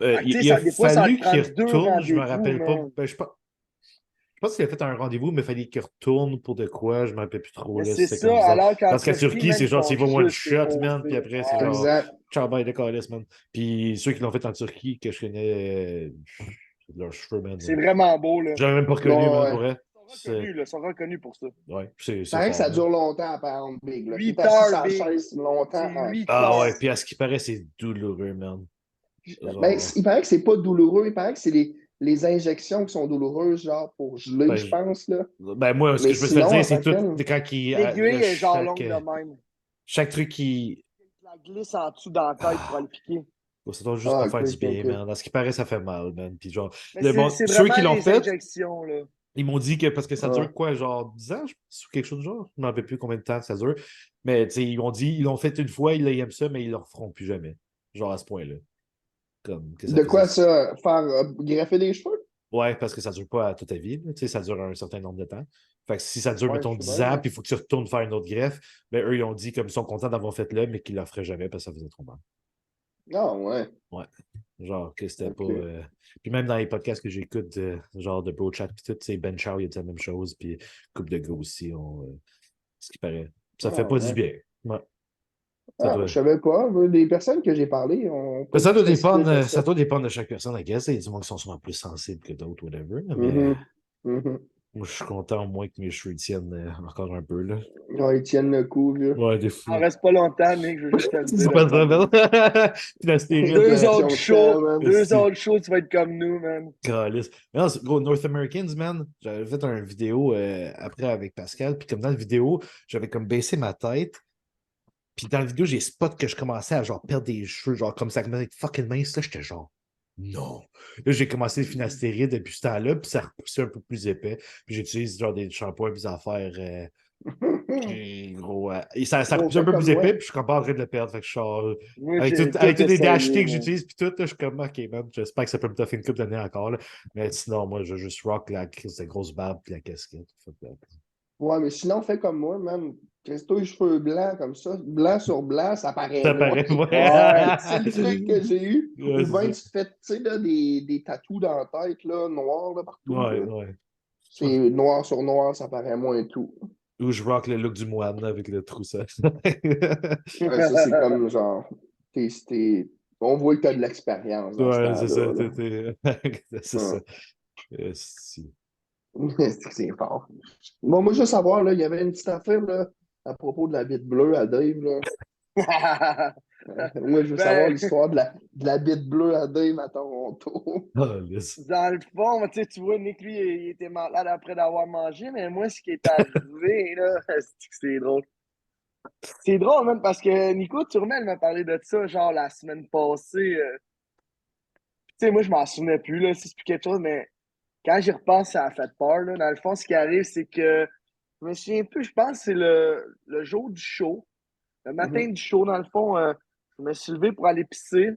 Fait que, tu sais, Il a des fois, ça va te fallu qu'il prendre deux retourne, je me rendez-vous, rappelle pas. man. Ben, Je pense qu'il a fait un rendez-vous, mais il fallait qu'il retourne pour de quoi, je ne m'en rappelle plus trop. Mais Là, c'est c'était comme ça, bizarre. alors qu'en Parce qu'à Turquie, Turquie, man, c'est ils genre, font c'est pas one juste shot, man. Puis déposer. après, c'est Ouais. genre, Exact. ciao, bye, de calice, man. Puis ceux qui l'ont fait en Turquie, que je connais, leurs cheveux, man. C'est vraiment beau, là. J'avais même pas reconnu, Non, man, pour ouais. vrai. Ils sont reconnus, là. Ils sont reconnus pour ça. Ouais, c'est Paraît que fort, ça man. dure longtemps à prendre Big. Là. T'es 8 assis heures, sur la Big. chaise longtemps. C'est 8 Ah ouais, heures. puis à ce qui paraît, c'est douloureux, man. Ben, Genre, il paraît que c'est pas douloureux. Il paraît que c'est les injections qui sont douloureuses, genre pour geler, ben, je pense. Là. moi, ce Mais que je me suis fait sinon, dire, en tant c'est que tout, tel, quand il, L'aiguille est genre chaque, longue de même. chaque truc qui. Tu la glisses en dessous dans la tête pour aller piquer. Ça doit juste ah, pas ok, faire du ok, bien, ok. man. À ce qui paraît, ça fait mal, man. Puis genre, Mais c'est ceux qui vraiment l'ont les fait, injections, là. ils m'ont dit que parce que ça Ah. dure quoi, genre 10 ans, je pense, ou quelque chose de genre. Je ne me rappelle plus combien de temps ça dure. Mais tu sais, ils m'ont dit, ils l'ont fait une fois, ils aiment ça, mais ils ne le referont plus jamais. Genre à ce point-là. Comme que ça De faisait. quoi ça? Faire greffer des cheveux? Ouais, parce que ça ne dure pas toute ta vie. Tu sais, ça dure un certain nombre de temps. Fait que si ça dure, Ouais, mettons, je sais 10 bien, ans, mais. puis il faut que tu retournes faire une autre greffe, ben eux, ils ont dit comme ils sont contents d'avoir fait là, mais qu'ils ne le feraient jamais parce que ça faisait trop mal. Ah, ouais. Ouais. Genre que c'était pas. Ok. Puis même dans les podcasts que j'écoute, genre de Bro Chat, puis tout, tu sais, Ben Chow, il a dit la même chose, puis couple de gars aussi, ce qui paraît. Ça fait Ah, pas du ouais. bien. Ouais. Ça Ah, doit. je savais pas. Les personnes que j'ai parlé ont Mais pas dit que c'était si pire que ça ça. doit dépendre de chaque personne, I guess. Il y a des gens qui sont souvent plus sensibles que d'autres, whatever. Mais Mhm. Mhm. moi, je suis content au moins que mes cheveux tiennent encore un peu, là. Ouais, ils tiennent le coup, vieux. Ouais, des En fois. reste pas longtemps, Nick, je veux juste te le C'est dire. pas ça, non? Puis la stéride, Deux autres Question de shows, temps, man. deux autres shows, tu vas être comme nous, man. calice. Mais non, gros, North Americans, man, j'avais fait une vidéo après avec Pascal, puis comme dans la vidéo, j'avais comme baissé ma tête, puis dans la vidéo, j'ai spot que je commençais à genre perdre des cheveux, genre comme ça commençait à être fucking mince, là, j'étais genre, non. Là, j'ai commencé le finastéride depuis ce temps-là, puis ça a repoussé un peu plus épais, puis j'utilise genre des shampoings, des affaires, gros, et ça Gros, repousse un fais peu comme plus moi. épais, puis je suis encore en train de le perdre, fait que je suis genre, Moi, avec, j'ai avec tout tous les essayé, dashtés que man. j'utilise, puis tout, là, je suis comme, ok, man, j'espère que ça peut me toffer une couple d'années encore, là. Mais sinon, moi, je juste rock la crise de grosse barbe puis la casquette. Fait que, Ouais, mais sinon, fais comme moi, man. Reste-toi les cheveux blancs comme ça. Blanc sur blanc, ça paraît ça moins. paraît, ouais. Ouais. C'est le truc que j'ai eu. Ouais, Ou c'est bien ça. tu te fais, tu sais, là, des tatous dans la tête, là, noirs, là, partout, Ouais, là. ouais. C'est noir sur noir, ça paraît moins tout. Ou je rock le look du moine là, avec le trousseau. Ouais, ça, c'est comme genre. On voit que tu as de l'expérience dans ce Ouais, c'est ça. temps-là. Là. C'est ça. Si. C'est fort. Bon, moi, je veux savoir, là, il y avait une petite affaire là, à propos de la bite bleue à Dave. Là. Moi, je veux savoir Ben, l'histoire de la bite bleue à Dave à Toronto. Ah, laisse. dans le fond, tu vois, Nick, lui, il était malade après d'avoir mangé, mais moi, ce qui est arrivé, là, c'est drôle. C'est drôle, même, parce que Nico Turmel m'a parlé de ça, genre, la semaine passée. Tu sais, moi, je m'en souvenais plus, là, si c'est plus quelque chose, mais quand j'y repense, ça a fait peur, là. Dans le fond, ce qui arrive, c'est que, je me souviens plus, je pense que c'est le jour du show. Le matin Mhm. du show, dans le fond, je me suis levé pour aller pisser.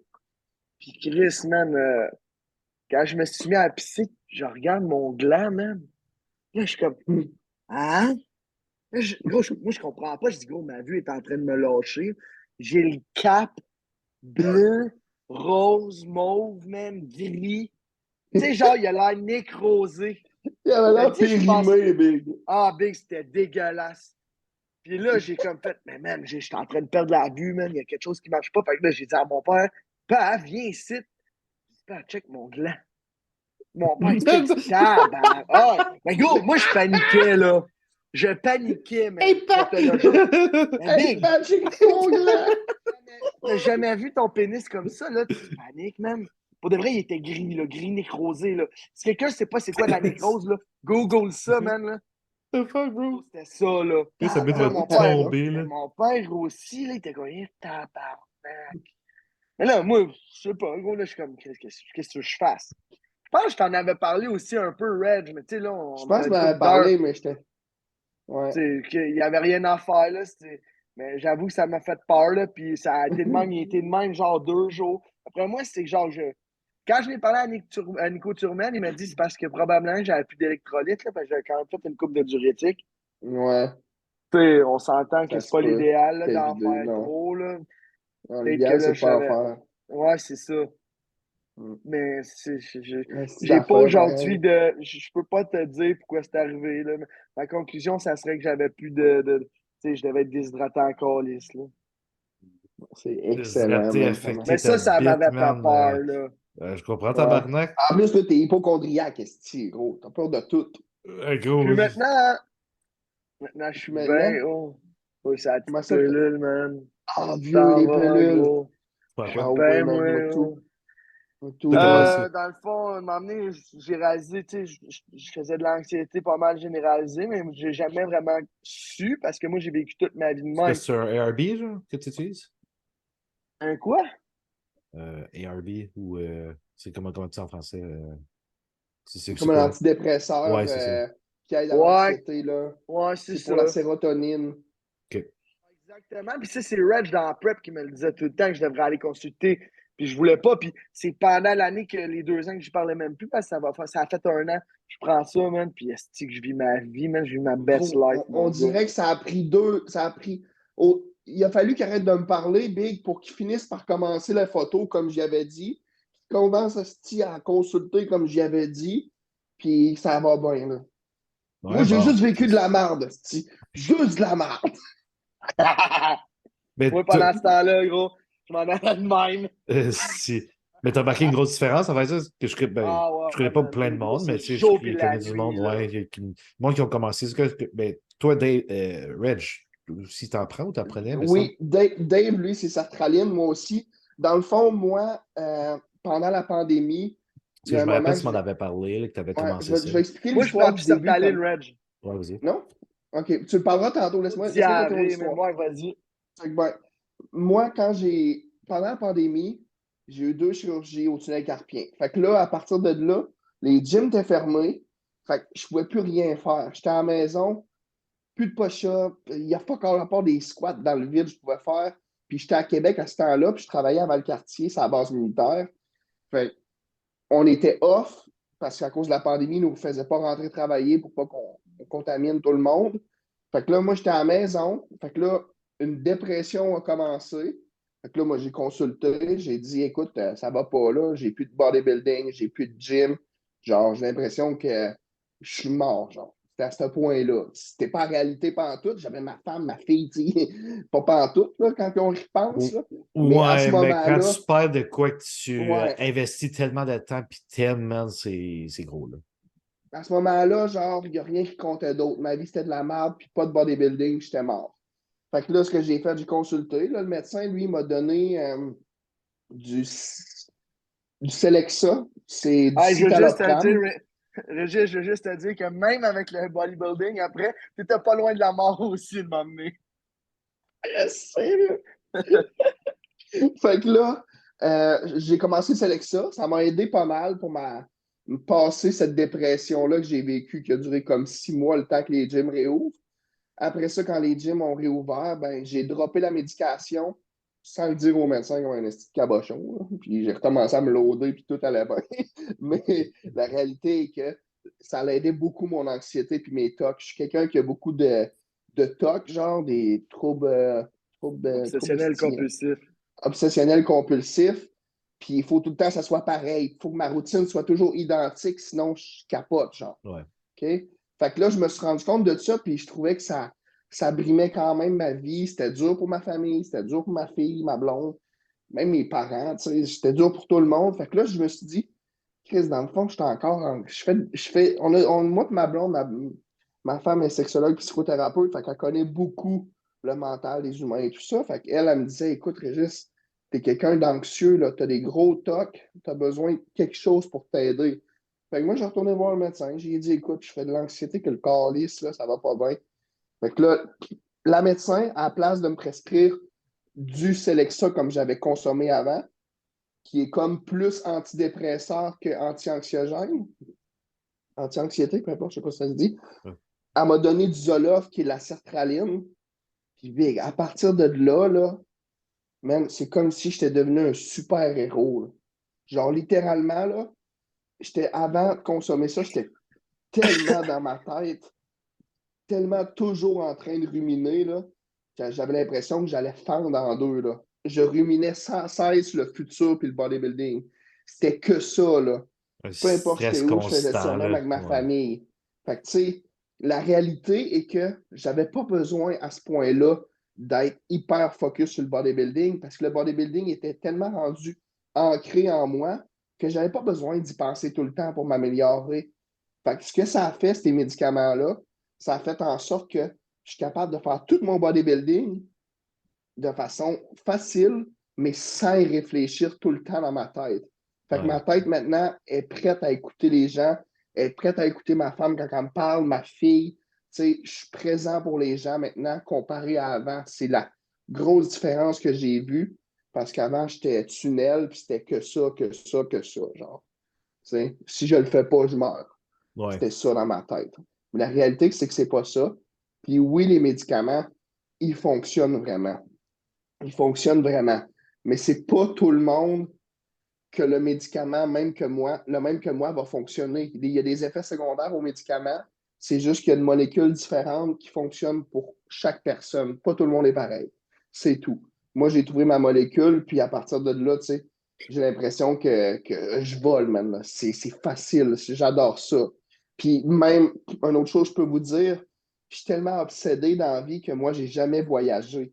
Puis Chris, man, quand je me suis mis à pisser, je regarde mon gland, man. Là, je suis comme, hein? Là, gros, moi, je comprends pas. Je dis, gros, ma vue est en train de me lâcher. J'ai le cap bleu, rose, mauve, même gris. Tu sais, genre, il a l'air nécrosé. Il avait Mais l'air tu sais, je pense, périmé, Big. ah, Big, c'était dégueulasse. Puis là, j'ai comme fait, mais man, j'étais en train de perdre la vue, man. Il y a quelque chose qui marche pas. Fait que là, j'ai dit à mon père, père, viens ici. Père, check mon gland. Mon père, il check tabarnak. Ah, mais gros, moi, je paniquais, là. Je paniquais, man. Hey, Je Pat! te le jure. Mais Hey, Big, Patrick, mon gland! t'as jamais vu ton pénis comme ça, là? Tu paniques, man. Pour de vrai, il était gris, là, gris nécrosé, là. Si quelqu'un sait pas c'est quoi la nécrose, là, Google ça, man, là. The fuck, bro? C'était ça, là. Et ça Puis vite là, va mon père, tomber, mais là. mon père aussi, là, il était comme, eh, tabarnak. Mais là, moi, je sais pas, gros, là, je suis comme, qu'est-ce que je fasse? Je pense que je t'en avais parlé aussi un peu, Reg, mais tu sais, là, Je on pense a que tu une m'en avais couple d'heures, parlé, mais j'étais. Ouais. tu sais, qu'il n'y avait rien à faire, là. Mais j'avoue que ça m'a fait peur, là, puis ça a été de même, il a été de même, genre 2 jours. Après moi, c'est que, genre, quand je l'ai parlé à Nico Turmel, il m'a dit c'est parce que probablement j'avais plus d'électrolytes, là, parce que j'avais quand même fait une coupe de diurétique. Ouais, Tu sais, on s'entend que ça c'est se pas peut. l'idéal, là, T'as d'en vidé, faire non. trop, là. Non, Peut-être que l'idéal, là, c'est je pas en savais. faire. Ouais, c'est ça. Mais C'est j'ai pas d'affaires, aujourd'hui pareil. de. Je peux pas te dire pourquoi c'est arrivé. Là. Ma conclusion, ça serait que j'avais plus tu sais, je devais être déshydraté encore, lisse, là. C'est excellent, Déshydraté, man. affecté Mais ta ça bite, m'avait fait man. peur, là. Je comprends ta Ouais. barnaque. En plus, là, t'es hypochondriaque, esti, gros. T'as peur de tout. Gros, Puis maintenant, je suis Maintenant, bien. Oh, oh c'est la petite comment ça? pilule, man. Ah, vieux, Ça les va, pelules. gros. pas Je suis quoi. Ah ouais, bien, man, moi moi. tout. Oh. Moi tout, man. Dans le fond, à un moment donné, j'ai réalisé, tu sais, je faisais de l'anxiété pas mal généralisée, mais j'ai jamais vraiment su parce que moi, j'ai vécu toute ma vie de C'est quoi, même. c'est un ARB, genre, que tu utilises? Un quoi? ARB, ou comment tu dis en français? C'est Comme un quoi? antidépresseur Ouais, c'est ça. qui aide à Ouais, l'anxiété, là. ouais, c'est C'est ça. pour la sérotonine. OK. Exactement. Puis ça, c'est Reg dans la prep qui me le disait tout le temps que je devrais aller consulter. Puis je voulais pas. Puis c'est pendant l'année que les 2 ans que je parlais même plus parce que ça a fait 1 an. Je prends ça, man. Puis est que je vis ma vie, man. Je vis ma best Gros, life, on mon gars. dirait que ça a pris ça a pris. Il a fallu qu'il arrête de me parler, Big, pour qu'il finisse par commencer la photo comme j'y avais dit. Qu'il commence à consulter comme j'y avais dit. Puis ça va bien, là. Moi, Ouais, j'ai bon. juste vécu de la merde, esti. Juste de la merde. Mais Moi, pendant ce temps-là, gros, je m'en allais de même. si. Mais t'as marqué une grosse différence, en fait, ça, que Ah je connais ouais, pas man. plein de Hey, gros, monde, mais c'est tu sais, jour puis je la connais du monde, nuit, là. ouais, monde qui ont commencé. Ben, toi, Dave, Reg, si t'en prends ou t'en prenais, mais ça. Oui, Dave, lui, c'est sertraline, moi aussi. Dans le fond, moi, pendant la pandémie, Parce il y que a je un me rappelle, moment tu m'en avais parlé, là, que t'avais ouais, commencé ça. je vais expliquer Moi, je prends l'histoire plus du début. Sertaline, Reg. Ouais, vas-y. Non? OK, tu le parleras tantôt. Pas Laisse-moi continuer mon diarrhée, mais histoire. moi, vas-y. Fait que, ben, moi, pendant la pandémie, j'ai eu 2 chirurgies au tunnel carpien. Fait que là, à partir de là, les gyms étaient fermés. Fait que je pouvais plus rien faire. J'étais à la maison, plus de push-up. Il n'y a pas encore rapport des squats dans le vide, je pouvais faire. Puis j'étais à Québec à ce temps-là, puis je travaillais à Valcartier, c'est la base militaire. Fait que on était off parce qu'à cause de la pandémie, ils ne nous faisaient pas rentrer travailler pour pas qu'on contamine tout le monde. Fait que là, moi, j'étais à la maison. Fait que là, une dépression a commencé. Fait que là, moi, j'ai consulté. J'ai dit, écoute, ça va pas là. J'ai plus de bodybuilding, j'ai plus de gym. Genre, j'ai l'impression que je suis mort, genre. C'était à ce point-là. C'était pas la réalité pantoute. J'avais ma femme, ma fille, pas pantoute, là, quand on y pense, là. Mais à ce Ouais, mais quand moment-là, tu perds de quoi que tu ouais, investis tellement de temps puis t'aimes, man, c'est gros, là. à ce moment-là, genre, il n'y a rien qui comptait d'autre. Ma vie, c'était de la merde, puis pas de bodybuilding, j'étais mort. Fait que là, ce que j'ai fait, j'ai consulté. Là, le médecin, lui, m'a donné du, du Celexa. C'est du Ah, je veux juste te dire, citalopram. Régis, je veux juste te dire que même avec le bodybuilding, après, t'étais pas loin de la mort aussi de m'emmener. Sérieux? Fait que là, j'ai commencé le Celexa. Ça m'a aidé pas mal pour me passer cette dépression-là que j'ai vécue, qui a duré comme 6 mois, le temps que les gyms réouvrent. Après ça, quand les gyms ont réouvert, ben, j'ai droppé la médication sans le dire au médecin comme un esti de cabochon, là. Puis j'ai recommencé à me loader, puis tout allait bien. Mais la réalité est que ça a aidé beaucoup mon anxiété puis mes tocs. Je suis quelqu'un qui a beaucoup de tocs, genre des troubles Obsessionnel compulsif. obsessionnels compulsifs. Puis il faut tout le temps que ça soit pareil. Il faut que ma routine soit toujours identique, sinon je capote, genre. Ouais. OK? Fait que là, je me suis rendu compte de ça, puis je trouvais que ça brimait quand même ma vie. C'était dur pour ma famille, c'était dur pour ma fille, ma blonde, même mes parents, tu sais, c'était dur pour tout le monde. Fait que là, je me suis dit, Chris, dans le fond, j'étais encore moi et ma blonde, ma femme est sexologue psychothérapeute, fait qu'elle connaît beaucoup le mental des humains et tout ça. Fait qu'elle, elle me disait, écoute, Régis, t'es quelqu'un d'anxieux, là, t'as des gros tocs, t'as besoin de quelque chose pour t'aider. Fait que moi, j'ai retourné voir le médecin. J'ai dit, écoute, je fais de l'anxiété que le corps lisse, là, ça va pas bien. Fait que là, la médecin, à la place de me prescrire du Celexa comme j'avais consommé avant, qui est comme plus antidépresseur que anti-anxiogène, anti-anxiété, peu importe, je sais pas si ça se dit, Ouais. elle m'a donné du Zoloft, qui est de la sertraline. Puis, big, à partir de là, man, c'est comme si j'étais devenu un super-héros, là. Genre, littéralement, là, avant de consommer ça, j'étais tellement dans ma tête, tellement toujours en train de ruminer, là, que j'avais l'impression que j'allais fendre en deux, là. Je ruminais sans cesse le futur puis le bodybuilding. c'était que ça, là. Un Peu importe stress j'étais où, je faisais ça constant, même là. avec ma Ouais. famille. Fait que, tu sais, la réalité est que j'avais pas besoin à ce point-là d'être hyper focus sur le bodybuilding parce que le bodybuilding était tellement rendu ancré en moi que j'avais pas besoin d'y penser tout le temps pour m'améliorer. Fait que ce que ça a fait, ces médicaments-là, ça a fait en sorte que je suis capable de faire tout mon bodybuilding de façon facile, mais sans y réfléchir tout le temps dans ma tête. Fait que Ouais. ma tête maintenant est prête à écouter les gens, est prête à écouter ma femme quand elle me parle, ma fille. Tu sais, je suis présent pour les gens maintenant comparé à avant. C'est la grosse différence que j'ai vue parce qu'avant, j'étais tunnel, puis c'était que ça, que ça, que ça. Genre, tu sais, si je le fais pas, je meurs. Ouais. C'était ça dans ma tête. Mais la réalité, c'est que c'est pas ça. Puis oui, les médicaments, ils fonctionnent vraiment. Il fonctionne vraiment. Mais c'est pas tout le monde que le médicament, le même que moi, va fonctionner. Il y a des effets secondaires aux médicaments. C'est juste qu'il y a une molécule différente qui fonctionne pour chaque personne. Pas tout le monde est pareil. C'est tout. Moi, j'ai trouvé ma molécule, puis à partir de là, tu sais, j'ai l'impression que je vole maintenant. C'est facile. J'adore ça. Puis même, une autre chose, je peux vous dire, je suis tellement obsédé dans la vie que moi, j'ai jamais voyagé.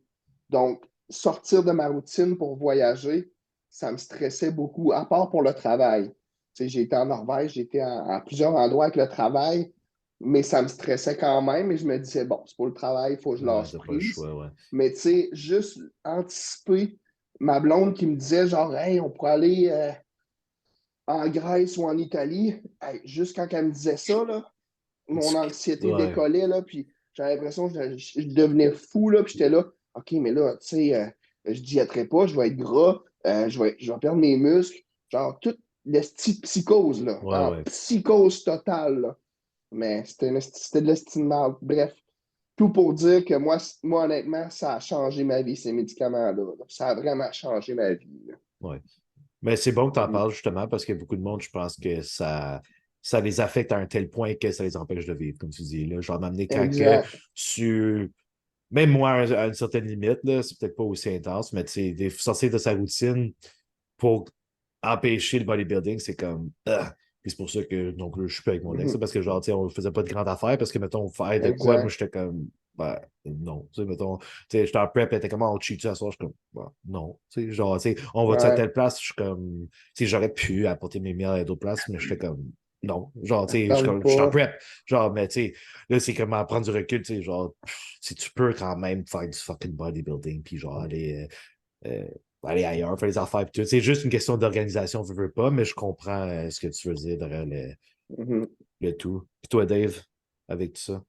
Donc, sortir de ma routine pour voyager, ça me stressait beaucoup, à part pour le travail. Tu sais, j'ai été en Norvège, j'ai été à plusieurs endroits avec le travail, mais ça me stressait quand même et je me disais, bon, c'est pour le travail, il faut que je Ouais, lâche t'as pas le prise. choix, ouais. Mais tu sais, juste anticiper ma blonde qui me disait, genre, hey, on pourrait aller en Grèce ou en Italie. Hey, juste quand elle me disait ça, là, mon anxiété Ouais. décollait, là, puis j'avais l'impression que je devenais fou, là, puis j'étais là, OK, mais là, tu sais, je diéterai pas, je vais être gras, je vais perdre mes muscles, genre, toute la psychose, là, Ouais, genre, ouais. psychose totale, là. Mais c'était de l'estime. Bref, tout pour dire que moi, honnêtement, ça a changé ma vie, ces médicaments-là. Là. Ça a vraiment changé ma vie. Là. Ouais. Mais c'est bon que tu en Mhm. parles justement parce que beaucoup de monde, je pense que ça les affecte à un tel point que ça les empêche de vivre, comme tu dis. Là. Genre, m'amener quand que Exact. tu. Même moi, à une certaine limite, là, c'est peut-être pas aussi intense, mais tu sais, sortir de sa routine pour empêcher le bodybuilding, c'est comme. Puis c'est pour ça que donc, je suis pas avec mon ex, Mhm. là, parce que genre, tu sais, on faisait pas de grande affaire, parce que mettons, faire de quoi, moi Exact. j'étais comme. Ben, non. Tu sais, mettons, tu sais, j'étais en prep, elle était comme, on cheat à soir, je suis comme, ben, non. Tu sais, genre, tu sais, on va-tu à Ouais. telle place, je suis comme, tu sais, j'aurais pu apporter mes meals à d'autres places, mais j'étais comme, non. Genre, tu sais, Attends je suis en pas. prep. Genre, mais tu sais, là, c'est comme à prendre du recul, tu sais, genre, si tu peux quand même faire du fucking bodybuilding, puis genre, euh, aller ailleurs, faire les affaires, puis tout. C'est juste une question d'organisation, je veux pas, mais je comprends ce que tu veux dire derrière Mhm. le tout. Puis toi, Dave, avec tout ça.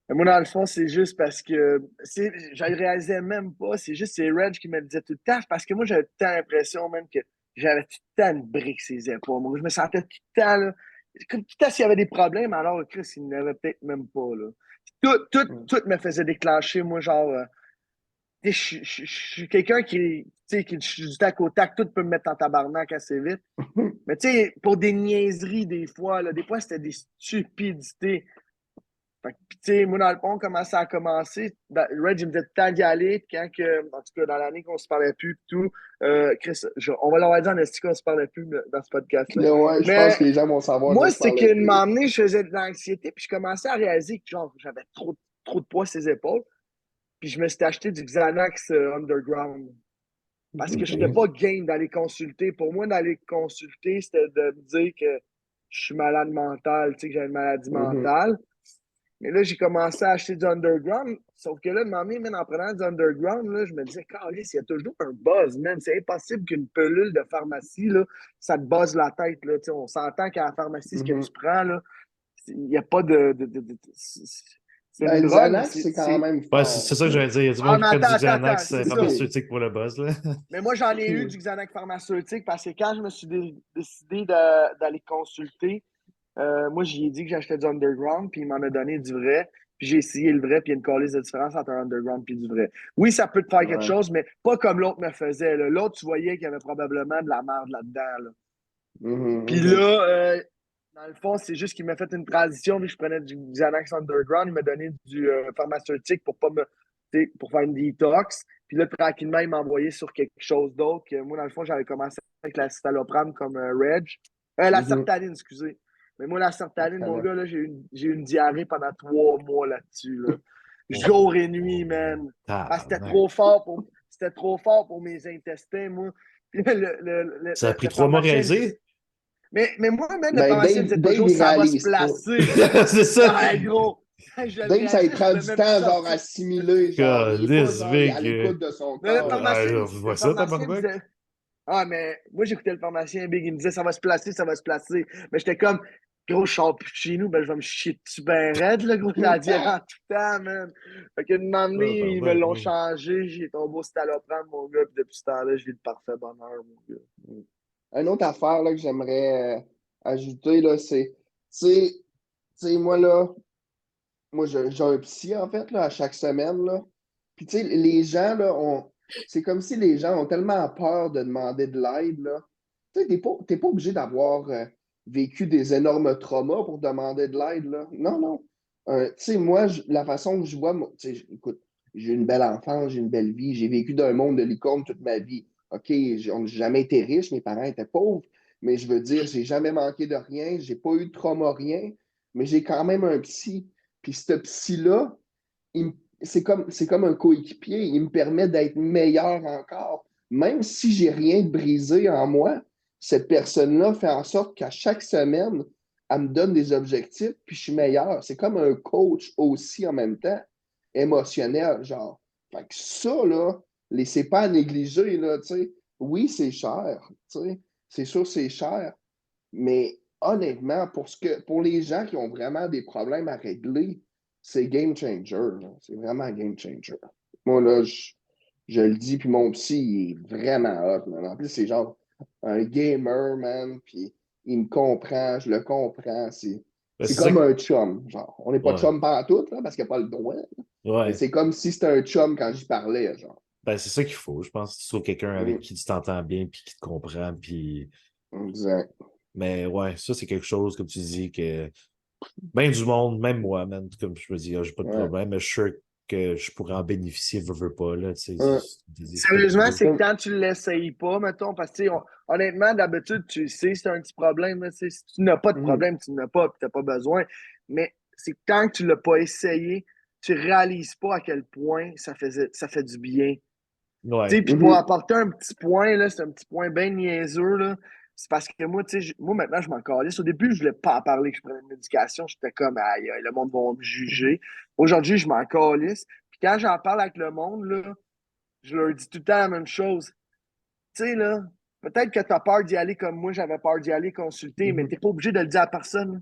Mais moi, dans le fond, c'est juste parce que je le réalisais même pas. C'est juste c'est Reg qui me le disait tout le temps. Parce que moi, j'avais tout le temps l'impression même que j'avais tout le temps une brique ses épaules. Moi, je me sentais tout le temps, là, comme tout le temps s'il y avait des problèmes, alors Chris, il n'avait peut-être même pas. Là. Tout me faisait déclencher, moi, genre. Je suis quelqu'un qui, tu sais, qui je suis du tac au tac, tout peut me mettre en tabarnak assez vite. Mais tu sais, pour des niaiseries, des fois, c'était des stupidités. Fait que, tu sais, moi, dans le fond, comment ça a commencé? Reg, il me disait tout le temps d'y aller. Puis quand que, en tout cas, dans l'année qu'on se parlait plus, tout, Chris, on va leur dire en esti qu'on se parlait plus dans ce podcast-là. Là, ouais, je pense Mais que les gens vont savoir de moi, quoi je c'est parlais qu'une plus. m'emmener, je faisais de l'anxiété, puis je commençais à réaliser que, genre, j'avais trop de poids sur les épaules. Puis je me suis acheté du Xanax Underground. Parce que je n'étais OK. pas game d'aller consulter. Pour moi, d'aller consulter, c'était de me dire que je suis malade mental, tu sais, que j'ai une maladie Mhm. mentale. Mais là, j'ai commencé à acheter du underground. Sauf que là, de m'emmener, même en prenant du underground, là, je me disais, Calisse, il y a toujours un buzz, man. C'est impossible qu'une pelule de pharmacie, là, ça te buzz la tête. Là. Tu sais, on s'entend qu'à la pharmacie, ce que Mhm. tu prends, là, il n'y a pas c'est une Ben, drogue, mais Xanax, c'est quand même Ouais, c'est fort. ça que j'allais dire. Il y a du Ah, monde mais qui prennent attends, du attends, attends, Xanax c'est ça. pharmaceutique pour le buzz, là. Mais moi, j'en ai eu du Xanax pharmaceutique parce que quand je me suis décidé d'aller consulter, moi, j'y ai dit que j'achetais du underground, puis il m'en a donné du vrai. Puis j'ai essayé le vrai, puis il y a une calice de différence entre un underground et du vrai. Oui, ça peut te faire quelque Ouais. chose, mais pas comme l'autre me faisait. Là. L'autre, tu voyais qu'il y avait probablement de la merde là-dedans. Là. Mhm, Puis mhm. là, dans le fond, c'est juste qu'il m'a fait une transition, puis je prenais du Xanax underground, il m'a donné du pharmaceutique pour pas me, tu sais, pour faire une détox. Puis là, tranquillement, il m'a envoyé sur quelque chose d'autre. Que moi, dans le fond, j'avais commencé avec la citalopram comme Reg. La Mhm. sertaline, excusez. Mais moi, la sertaline, mon Excellent. gars, là, j'ai eu une diarrhée pendant 3 mois là-dessus. Là. Jour et nuit, man. Ah, Tabarnak. c'était trop fort pour mes intestins, moi. Puis Ça a pris le 3 mois pharmacien me réalisé? disait. Mais moi, man, le Ben, pharmacien me disait Dave, toujours il ça va se réalise pas. placer. C'est ça. Ah, gros. Je le Dave, ça lui réalisais, je prend pouvais du même plus temps, genre, à sortir. assimiler, genre. Il est pas, Calice, genre, il est à Vic. l'écoute de son Mais corps, là. Je le vois ça, pharmacien me tabarnak. disait. Ah, mais moi, j'écoutais le pharmacien Big, il me disait ça va se placer, ça va se placer. Mais j'étais comme, gros, je sors plus de chez nous, ben je vais me chier dessus ben raide, là, gros, la diarrhée en tout temps, man. Fait qu'une année, ils me Tabarnak, l'ont man. changé, j'ai tombé au citalopram, mon gars, puis depuis ce temps-là, je vis le parfait bonheur, mon gars. Une autre affaire, là, que j'aimerais ajouter, là, c'est, tu sais, moi, j'ai un psy, en fait, là, à chaque semaine, là. Puis, tu sais, les gens, là, c'est comme si les gens ont tellement peur de demander de l'aide, là. Tu sais, t'es pas obligé d'avoir vécu des énormes traumas pour demander de l'aide, là. Non, non. Tu sais, moi, la façon que je vois, tu sais, écoute, j'ai une belle enfance, j'ai une belle vie, j'ai vécu dans un monde de licorne toute ma vie. OK, on n'a jamais été riches, mes parents étaient pauvres, mais je veux dire, j'ai jamais manqué de rien, j'ai pas eu de trauma, rien, mais j'ai quand même un psy. Puis ce psy-là, c'est comme un coéquipier. Il me permet d'être meilleur encore. Même si j'ai rien de brisé en moi, cette personne-là fait en sorte qu'à chaque semaine, elle me donne des objectifs, puis je suis meilleur. C'est comme un coach aussi en même temps, émotionnel, genre. Fait que ça, là, laissez pas à négliger, là, tu sais. Oui, c'est cher, tu sais. C'est sûr, c'est cher. Mais honnêtement, pour les gens qui ont vraiment des problèmes à régler, c'est game changer, là. C'est vraiment game changer. Moi, là, je le dis, puis mon psy, il est vraiment hot, man. En plus, c'est genre un gamer, man, puis il me comprend, je le comprends. Ben, C'est c'est ça comme que... un chum, genre. On n'est pas Ouais. chum tout, là, parce qu'il n'y a pas le droit. Mais Ouais. c'est comme si c'était un chum quand j'y parlais, genre. Ben, c'est ça qu'il faut. Je pense que tu trouves quelqu'un avec Mm, qui tu t'entends bien, puis qui te comprend, puis... exact. Mais ouais, ça, c'est quelque chose, comme tu dis, que ben du monde, même moi, man, comme je me dis, ah, j'ai pas de Ouais. problème, mais je suis sûr que je pourrais en bénéficier, veux pas, là, tu sais, Ouais. c'est pas Sérieusement, toujours... c'est que quand tu ne l'essayes pas, mettons, parce que, tu sais, honnêtement, d'habitude, tu sais, c'est un petit problème. Là, si tu n'as pas de Mhm. problème, tu n'as pas, puis tu n'as pas besoin. Mais c'est que tant que tu ne l'as pas essayé, tu ne réalises pas à quel point ça fait du bien. Tu Ouais. sais, puis pour Mhm. apporter un petit point, là, c'est un petit point bien niaiseux, là. C'est parce que moi, tu sais, moi, maintenant, je m'en calisse. Au début, je voulais pas en parler que je prenais une médication. J'étais comme, aïe, aïe, le monde va me juger. Aujourd'hui, je m'en calisse. Puis quand j'en parle avec le monde, là, je leur dis tout le temps la même chose. Tu sais, là, peut-être que tu as peur d'y aller comme moi, j'avais peur d'y aller consulter, mais tu Mhm. n'es pas obligé de le dire à personne.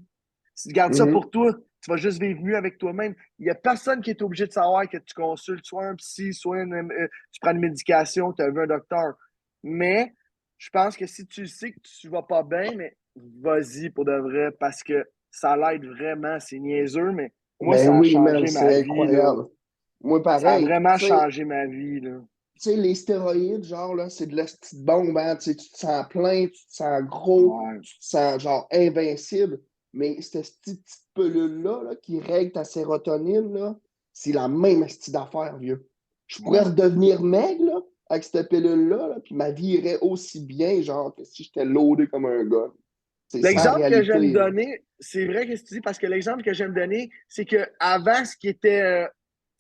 Si tu gardes ça Mhm. pour toi, tu vas juste vivre mieux avec toi-même. Il n'y a personne qui est obligé de savoir que tu consultes soit un psy, soit tu prends une médication, tu as vu un docteur. Mais je pense que si tu sais que tu vas pas bien, mais vas-y pour de vrai, parce que ça l'aide vraiment. C'est niaiseux, mais moi, Ben ça a oui, man, changé ma c'est vie, là. incroyable. Moi, Ça a pareil, vraiment changé ma vie, là. tu sais, les stéroïdes, genre, là, c'est de la petite bombe, hein, tu sais, tu te sens plein, tu te sens gros, Ouais. tu te sens, genre, invincible. Mais cette petite pelule-là, là, qui règle ta sérotonine, là, c'est la même petite d'affaires, vieux. Je pourrais Ouais. redevenir maigre, là, avec cette pilule-là, là, puis ma vie irait aussi bien, genre, que si j'étais loadé comme un gars. C'est ça, la L'exemple que j'aime réalité, là. donner, c'est vrai que tu dis, parce que l'exemple que j'aime donner, c'est qu'avant, ce qui était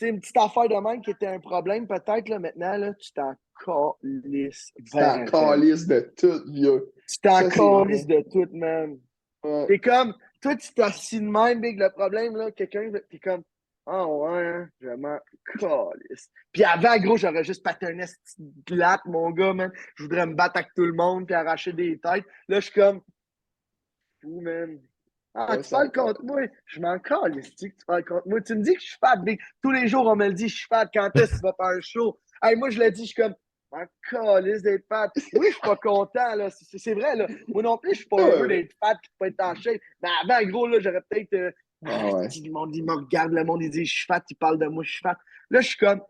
une petite affaire de même qui était un problème, peut-être, là, maintenant, là, tu t'en calisses C'est en ben raide. calice de tout, vieux. Tu t'en Ça, c'est calisses vrai. de tout, man. Ouais. T'es comme, toi, tu t'assis de même, big, le problème, là, quelqu'un, t'es comme, ah ouais, hein, je m'en calisse. Puis avant, gros, j'aurais juste paté un esti de latte, mon gars, man. Je voudrais me battre avec tout le monde puis arracher des têtes. Là, je suis comme, fou, man. Ah, Ouais, tu ça parles contre moi. Je m'en calisse, tu parles contre moi. Tu me dis que je suis fat, big. Tous les jours, on me le dit, je suis fat. Quand est-ce que tu vas faire un show? Hey, moi, je l'ai dit, je suis comme, je m'en calisse d'être fat. Oui, je suis pas content, là. C'est vrai, là. Moi non plus, je suis pas heureux Ouais. d'être fat et de pas être en shape. Mais avant, gros, là, j'aurais peut-être. Ah ouais. Le monde, il me regarde, le monde, il dit, je suis fat, il parle de moi, je suis fat. Là, je suis comme,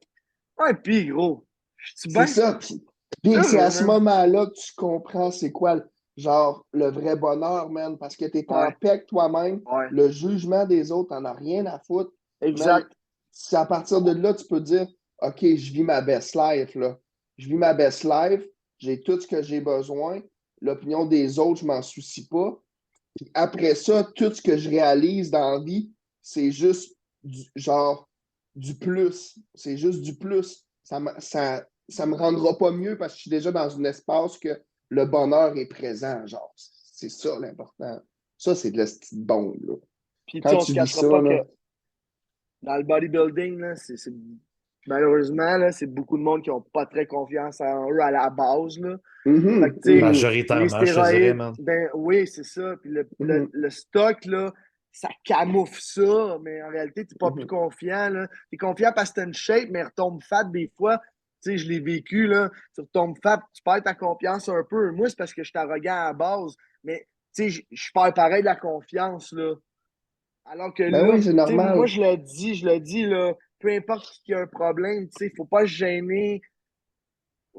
ouais, pis, gros, je suis C'est bien ça. Puis c'est heureux, à ce man. moment-là que tu comprends c'est quoi, genre, le vrai bonheur, man, parce que tu es en Ouais, paix avec toi-même. ouais, Le jugement des autres, t'en as rien à foutre. Man, exact. c'est à partir de là, tu peux dire, OK, je vis ma best life, là. Je vis ma best life, j'ai tout ce que j'ai besoin. l'opinion des autres, je m'en soucie pas. Puis après ça, tout ce que je réalise dans la vie, c'est juste du plus. C'est juste du plus. Ça me rendra pas mieux parce que je suis déjà dans un espace que le bonheur est présent. Genre, c'est ça l'important. Ça, c'est de la petite bombe, là. Puis, tu sais, Quand on se tu vis cachera ça, pas là. que dans le bodybuilding, là, malheureusement, là, c'est beaucoup de monde qui n'ont pas très confiance en eux à la base, là. Fait que, Mhm, tu sais, mhm, les Majoritairement, je te dirais, stéroïdes, man. ben oui, c'est ça. Puis mhm, le stock, là, ça camoufle ça, mais en réalité, tu n'es pas plus mhm. confiant, là. Tu es confiant parce que tu as une shape, mais retombe fat des fois. Tu sais, je l'ai vécu, là. Tu retombes fat, tu perds ta confiance un peu. Moi, c'est parce que je suis arrogant à la base, mais tu sais, je perds pareil de la confiance, là. Alors que Ben là, oui, c'est tu sais, moi, normal. je le dis, là, peu importe qui a un problème, tu sais, il ne faut pas se gêner.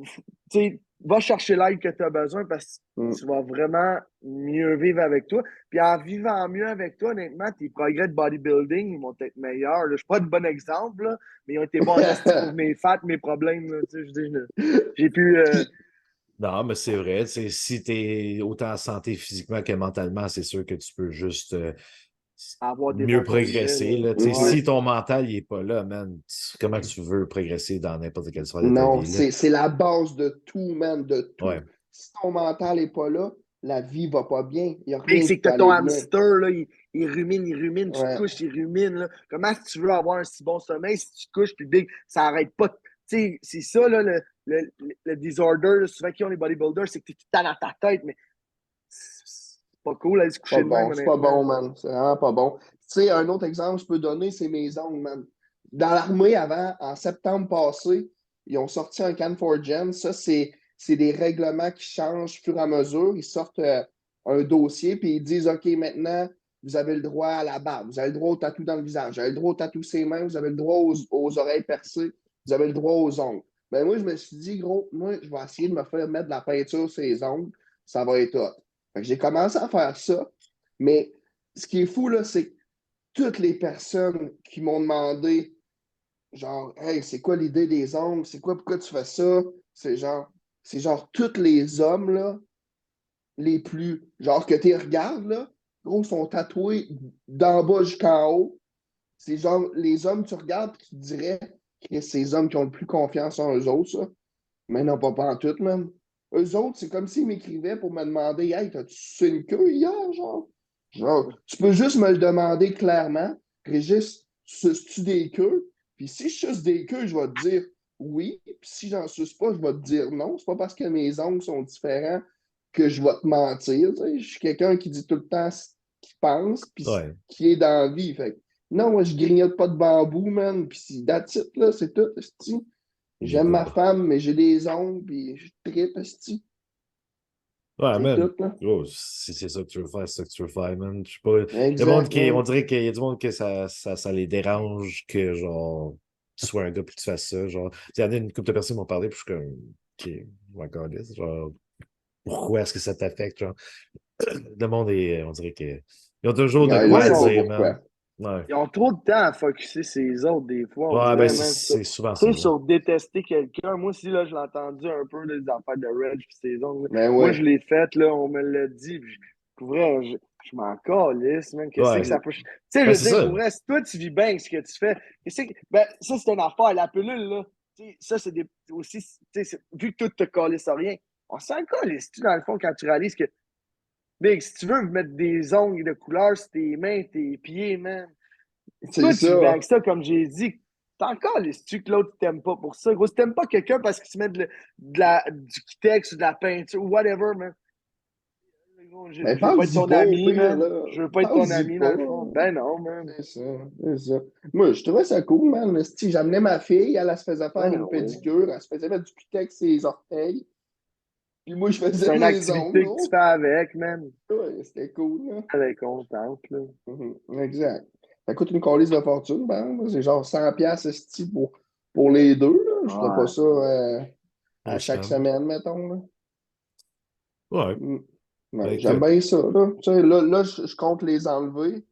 Tu sais, va chercher l'aide que tu as besoin parce que Mm. tu vas vraiment mieux vivre avec toi. Puis en vivant mieux avec toi, honnêtement, tes progrès de bodybuilding, ils vont être meilleurs. Là. Je ne suis pas de bon exemple, là, mais ils ont été bons en esti pour mes fats, mes problèmes. Là, tu sais, je dis, j'ai pu. Puis, Non, mais c'est vrai. Si tu es autant en santé physiquement que mentalement, c'est sûr que tu peux juste Avoir des mieux bons progrès. progresser. Là. Là. mhm. Si ton mental n'est pas là, man, comment tu veux progresser dans n'importe quelle sphère de ta Non, vie? Là? c'est la base de tout, man, de tout. Ouais. Si ton mental n'est pas là, la vie va pas bien. Il n'y a Big, rien c'est qui que peut t'as ton aller bien. hamster, là, il rumine, tu te Ouais. couches, il rumine. Là. Comment si tu veux avoir un si bon sommeil si tu te couches, puis Big, ça arrête pas. Tu sais, c'est ça, là, le disorder, là, souvent qui ont les bodybuilders, c'est que t'es tout le temps dans ta tête, mais c'est pas cool d'aller se Pas coucher de même, bon, c'est pas honnêtement. bon, man. C'est vraiment pas bon. Tu sais, un autre exemple que je peux donner, c'est mes ongles, man. Dans l'armée, avant, en septembre passé, ils ont sorti un Can for Gen. Ça, c'est des règlements qui changent au fur et à mesure. Ils sortent un dossier, puis ils disent, OK, maintenant, vous avez le droit à la barbe, vous avez le droit au tatou dans le visage, vous avez le droit au tatou ses mains, vous avez le droit aux oreilles percées, vous avez le droit aux ongles. Ben moi, je me suis dit, gros, moi, je vais essayer de me faire mettre de la peinture sur les ongles. Ça va être hot. Fait que j'ai commencé à faire ça. Mais ce qui est fou, là, c'est que toutes les personnes qui m'ont demandé, genre, hey, c'est quoi l'idée des ongles? C'est quoi, pourquoi tu fais ça? C'est genre, tous les hommes, là, les plus, genre, que tu regardes, là, gros, sont tatoués d'en bas jusqu'en haut. C'est genre, les hommes, tu regardes, tu te dirais que c'est les hommes qui ont le plus confiance en eux autres, ça. Mais non, pas en tout, même. Eux autres, c'est comme s'ils m'écrivaient pour me demander, hey, t'as-tu sucé une queue hier, genre? Genre, tu peux juste me le demander clairement. Régis, suces-tu des queues? Puis si je suce des queues, je vais te dire oui. Puis si j'en suce pas, je vais te dire non. C'est pas parce que mes ongles sont différents que je vais te mentir. Tu sais. Je suis quelqu'un qui dit tout le temps ce qu'il pense, puis ce Ouais. qui est dans la vie. Fait que, non, moi, je grignote pas de bambou, man. Puis that's it, là, c'est tout. J'aime ma Good. femme, mais j'ai des ongles, puis je tripe, esti. Ouais, C'est man. tout, là. Gros, si c'est ça que tu veux faire, c'est ça que tu veux faire, man. Je sais pas. Le monde Exact, qui. On man. dirait qu'il y a du monde que ça les dérange que, genre, tu sois un gars puis que tu fasses ça. Genre, il y en a une couple de personnes qui m'ont parlé, puis je suis comme, OK, encore là. Genre, pourquoi est-ce que ça t'affecte? Genre, le monde est. On dirait que. Ils ont toujours de Ouais, Moi, je quoi ils à sais pas ont, dire, man. pourquoi. Ouais. ils ont trop de temps à focusser ces autres, des fois, on Ouais, ben, dirait, c'est man. c'est souvent Tu ça, sais, là. sur détester quelqu'un, moi aussi, là, je l'ai entendu un peu, les affaires de Reg pis ces autres. Là. Mais Moi, je ouais. l'ai fait, là, on me l'a dit. Puis, pour vrai, je m'en calisse, man. Qu'est-ce que Ouais. ça peut. Tu sais, je Ben, veux c'est dire, pour ça. vrai, si toi, tu vis bien avec ce que tu fais, qu'est-ce que. Ben, ça, c'est une affaire. La pilule, là, tu sais, ça, c'est des. Aussi, tu sais, vu que tout te calisse à rien, on s'en calisse, tu dans le fond, quand tu réalises que, Big, si tu veux mettre des ongles de couleur sur tes mains, tes pieds, man. C'est Toi, tu vis ça. avec ça, comme j'ai dit. T'as encore les tu que l'autre t'aime pas pour ça. Gros, si t'aimes pas quelqu'un parce que tu mets du Kitex ou de la peinture ou whatever, man. Gros, Mais je veux pas être parle-y ton pas au ami, pire, man. là. Je veux pas être ton Parle-y ami, dans pas. le fond. Ben non, man. C'est ça. C'est ça. Moi, je trouvais ça cool, man. Si j'amenais ma fille, elle se faisait faire Ben une oui. pédicure, elle se faisait mettre du cutex sur les orteils. Puis moi, je C'est faisais une mes ongles, activité que tu gros. fais avec, man. Ouais, c'était cool, là. Elle est contente, là. Exact. Ça coûte une calice de fortune, ben. C'est genre 100 piastres esti pour les deux, là. Je ferais pas Ouais. ça à chaque Franchement. semaine, mettons, là. Ouais. Mm. Ben, Ouais, j'aime écoute. bien ça, là. Tu sais, là, je compte les enlever.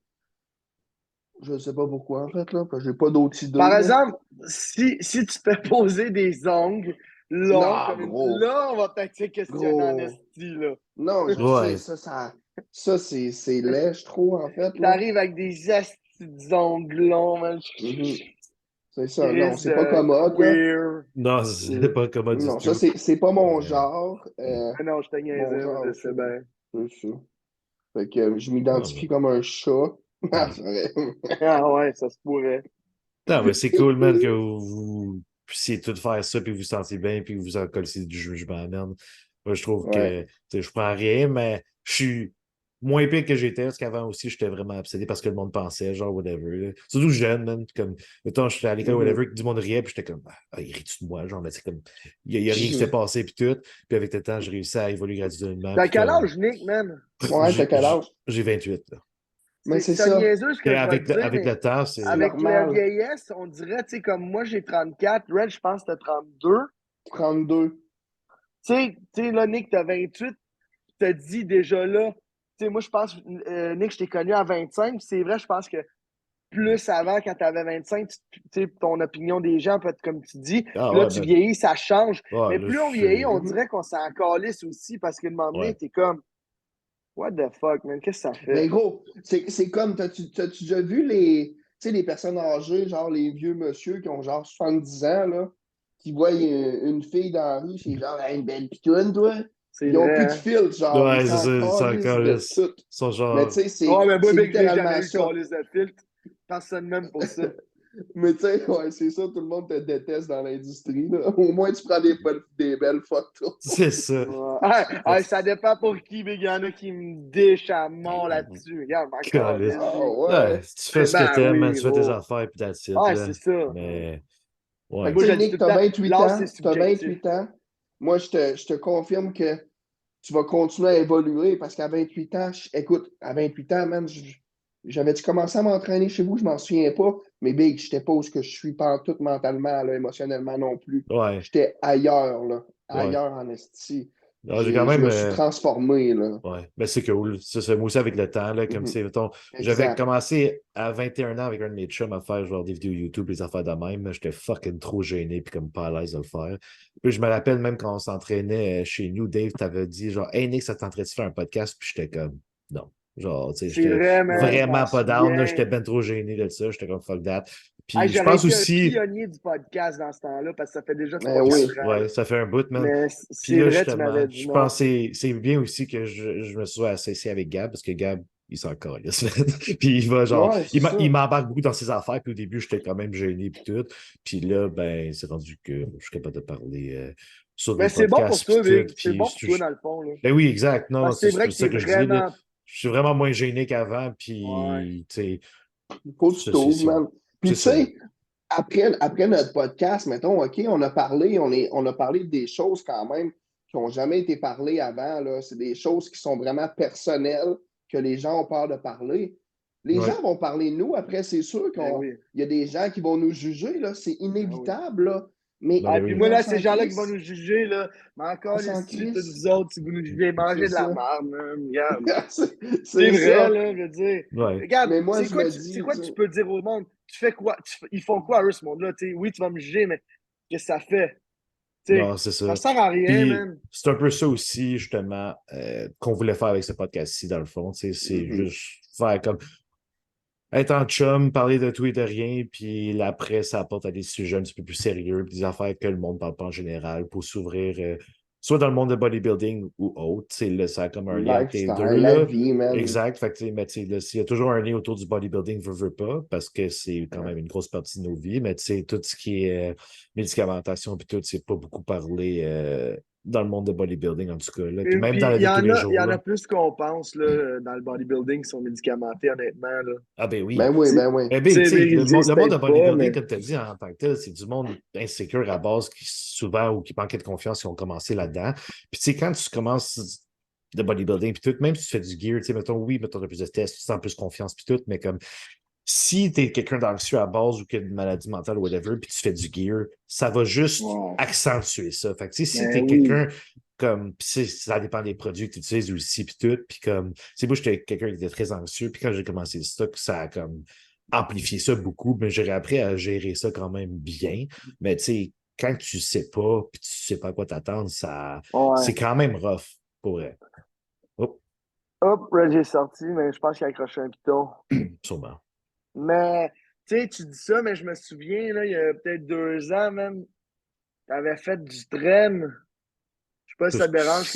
Je ne sais pas pourquoi, en fait, là, parce que j'ai pas d'autres Par idées, là. exemple, si tu te fais poser des ongles, long Non, comme une... gros. Là, on va peut-être se questionner en Gros. esti, là. Non, je Ouais. sais, ça c'est laid, je trouve, en fait. Là. T'arrives avec des estis ongles longs, man. Mhm. C'est ça. Non, Chris c'est pas de commode, là. queer. Non, c'est pas commode du Non, ça, tout. c'est pas mon Mais, genre. Ah non, je te Mon niaisais, moi, je genre, sais bien. c'est ça. Fait que je ah, m'identifie ben, comme un chat. Ah, ouais. c'est vrai. Ah ouais, ça se pourrait. Non, mais c'est cool, man, que vous puissiez tout faire ça, puis vous vous sentez bien, puis vous en collez du jugement, merde. Moi, je trouve Ouais. que, tu sais, je prends rien, mais je suis moins pire que j'étais, parce qu'avant aussi, j'étais vraiment obsédé parce que le monde pensait, genre, whatever. Là. Surtout jeune, man. Puis comme, mettons, j'étais à l'école, Mhm. whatever, que du monde riait, puis j'étais comme, il rit-tu de moi, genre, mais c'est comme, il y a rien qui s'est Mhm. passé, puis tout. Puis avec le temps, j'ai réussi à évoluer graduellement, T'as puis quel comme, âge, Nick, man? Ouais, t'as quel âge? j'ai 28, là. Mais c'est C'est ça. niaiseux ce Et que je vais te dire, avec mais le temps, C'est c'est. avec la normal. vieillesse, on dirait, tu sais, comme moi, j'ai 34, Red, je pense que t'as 32. 32. Tu sais, là, Nick, t'as 28, t'as dit déjà là, tu sais, moi, je pense, Nick, je t'ai connu à 25, c'est vrai, je pense que plus avant, quand t'avais 25, tu sais, ton opinion des gens peut être comme tu dis, Ah puis là, ouais, tu ben, vieillis, ça change. ouais, Mais là, plus on je vieillit, on suis. Mhm. dirait qu'on s'en calisse aussi, parce qu'à un moment donné, Ouais. t'es comme, what the fuck, man, qu'est-ce que ça Mais fait? gros, c'est comme, t'as-tu déjà vu tu sais, les personnes âgées, genre les vieux monsieur qui ont genre 70 ans, là, qui voient une fille dans la rue, c'est genre, hey, une belle pitoune, toi. C'est Ils ont vrai, plus de hein? filtre, genre, ils Ouais, c'est s'en ça, c'est calissent encore là. de Ils tout. sont Mais tu genre. sais, Ouais, mais moi, c'est Big, je l'ai jamais littéralement eu, ça. calice de filtre. Personne même pour ça. Mais tu sais, ouais, c'est ça, tout le monde te déteste dans l'industrie, là. Au moins, tu prends des belles photos. C'est ça. Ouais. Fait Ça dépend pour qui, mais il y en a qui me déchent à mort là-dessus. Regarde, ma que- calisse, Ah G. Ouais, ouais. si tu fais ce que Ben t'aimes, man, oui, tu fais tes gros. affaires, puis that's it, Ouais, là. c'est ça. Mais, Fait ouais. que Moi, tu je sais, le dis Nick, tout le temps, l'art, c'est t'as subjectif. 28 ans. Moi, je te confirme que tu vas continuer à évoluer parce qu'à 28 ans, écoute, à 28 ans, man, j'avais-tu commencé à m'entraîner chez vous? Je m'en souviens pas. Mais big, j'étais pas où ce que je suis pas tout mentalement, là, émotionnellement non plus. Ouais, J'étais ailleurs, là. ouais. Ailleurs en esti. Alors, j'ai quand Je même. me suis transformé, là. Ouais, ben c'est cool. Ça, moi aussi, avec le temps, là, comme Mhm. c'est, mettons, j'avais Exact. commencé à 21 ans avec un de mes chums à faire genre des vidéos YouTube, les affaires de même. Là, j'étais fucking trop gêné puis comme pas à l'aise de le faire. Puis je me rappelle même quand on s'entraînait chez nous, Dave t'avait dit genre, hey Nick, ça te tenterait de faire un podcast? Puis j'étais comme, non. Genre, tu sais, C'est j'étais vrai, man, je m'en vraiment pas down, là, j'étais souviens. ben trop gêné de ça. J'étais comme fuck that. Hey, Puis je j'aurais pense été un aussi, pionnier du podcast dans ce temps-là parce que ça fait déjà Eh oui. 3-4 ans. Là. ouais, ça fait un bout, man. Mais Puis c'est là, vrai, tu justement, m'avais dit je non. pense que c'est bien aussi que je me sois associé avec Gab, parce que Gab, il s'en calisse. Puis il va genre, Ouais, c'est ça. il m'embarque beaucoup dans ses affaires, puis au début, j'étais quand même gêné, puis tout. Puis là, ben, c'est rendu que je suis capable de parler sur Mais des c'est bon pour podcasts, puis toi, tout. Big. C'est Puis, bon pour toi, dans le fond. Là. ben oui, exact. Non, non, Parce que c'est c'est vrai que ça t'es que je dis, là. vraiment. Je suis vraiment moins gêné qu'avant, Ouais. puis, tu sais, Il faut que tu t'ouvres, man. Puis c'est tu ça. sais, après notre podcast, mettons, OK, on a parlé des choses quand même qui n'ont jamais été parlées avant. Là. C'est des choses qui sont vraiment personnelles, que les gens ont peur de parler. Les Ouais. gens vont parler de nous. Après, c'est sûr Ben qu'il oui. y a des gens qui vont nous juger. Là. C'est Ben oui. inévitable. Là. Mais, Non, Ah, ben puis oui. moi, on là, ces s'en gens-là qui vont crisse. nous juger, là, mais On encore s'en les tous crisse. vous autres, si vous nous jugez, C'est mangez de la ça. merde, man. Regarde. C'est C'est vrai, ça. là, je veux dire. Ouais. Regarde, Mais moi, c'est je quoi, me c'est dis, quoi tu peux dire au monde? Tu fais quoi? Ils font quoi, eux, ce monde-là? Tu sais, oui, tu vas me juger, mais qu'est-ce que ça fait? Tu Non, sais, c'est ça ça. sert à rien, Puis man. c'est un peu ça aussi, justement, qu'on voulait faire avec ce podcast-ci, dans le fond. Tu sais, c'est mhm, juste faire comme être en chum, parler de tout et de rien, puis là, après, ça apporte à des sujets un petit peu plus sérieux, puis des affaires que le monde ne parle pas en général, pour s'ouvrir, soit dans le monde de bodybuilding ou autre. Tu sais, là, ça a comme un lien entre les deux, lifestyle, la là. vie, man. Exact. Fait que, tu sais, mais tu sais, là, s'il y a toujours un lien autour du bodybuilding, veut pas, parce que c'est quand Ouais. même une grosse partie de nos vies, mais tu sais, tout ce qui est médicamentation, puis tout, c'est pas beaucoup parlé dans le monde de bodybuilding, en tout cas, là. Puis même Puis dans la vie de tous les il y jours, en a là. plus qu'on pense, là, dans le bodybuilding qui sont médicamentés, honnêtement, là. Ah ben oui. Ben oui, C'est ben oui. Eh bien, tu sais, ils le disent le monde de peut-être pas, bodybuilding, mais. comme tu as dit en tant que tel, c'est du monde insécure à base qui souvent ou qui manquait de confiance qui ont commencé là-dedans. Puis tu sais, quand tu commences de bodybuilding, puis tout, même si tu fais du gear, tu sais, mettons, oui, mettons, tu as plus de tests, tu sens plus confiance, puis tout, mais comme si tu es quelqu'un d'anxieux à base ou qui a une maladie mentale ou whatever, puis tu fais du gear, ça va juste Ouais. accentuer ça. Fait que tu sais, si tu Ben es oui. quelqu'un comme, puis ça dépend des produits que tu utilises aussi, puis tout, puis comme, tu sais, moi, j'étais quelqu'un qui était très anxieux, puis quand j'ai commencé le stock, ça a comme amplifié ça beaucoup, mais j'ai appris à gérer ça quand même bien. Mais tu sais, quand tu sais pas, puis tu sais pas à quoi t'attendre, c'est Ouais. quand même rough, pour vrai. Oh, Hop, Reggie est sorti, mais je pense qu'il a accroché un piton. sûrement. Mais, tu sais, tu dis ça, mais je me souviens, là, il y a peut-être 2 ans, même, t'avais fait du train. Je sais pas si ça te dérange.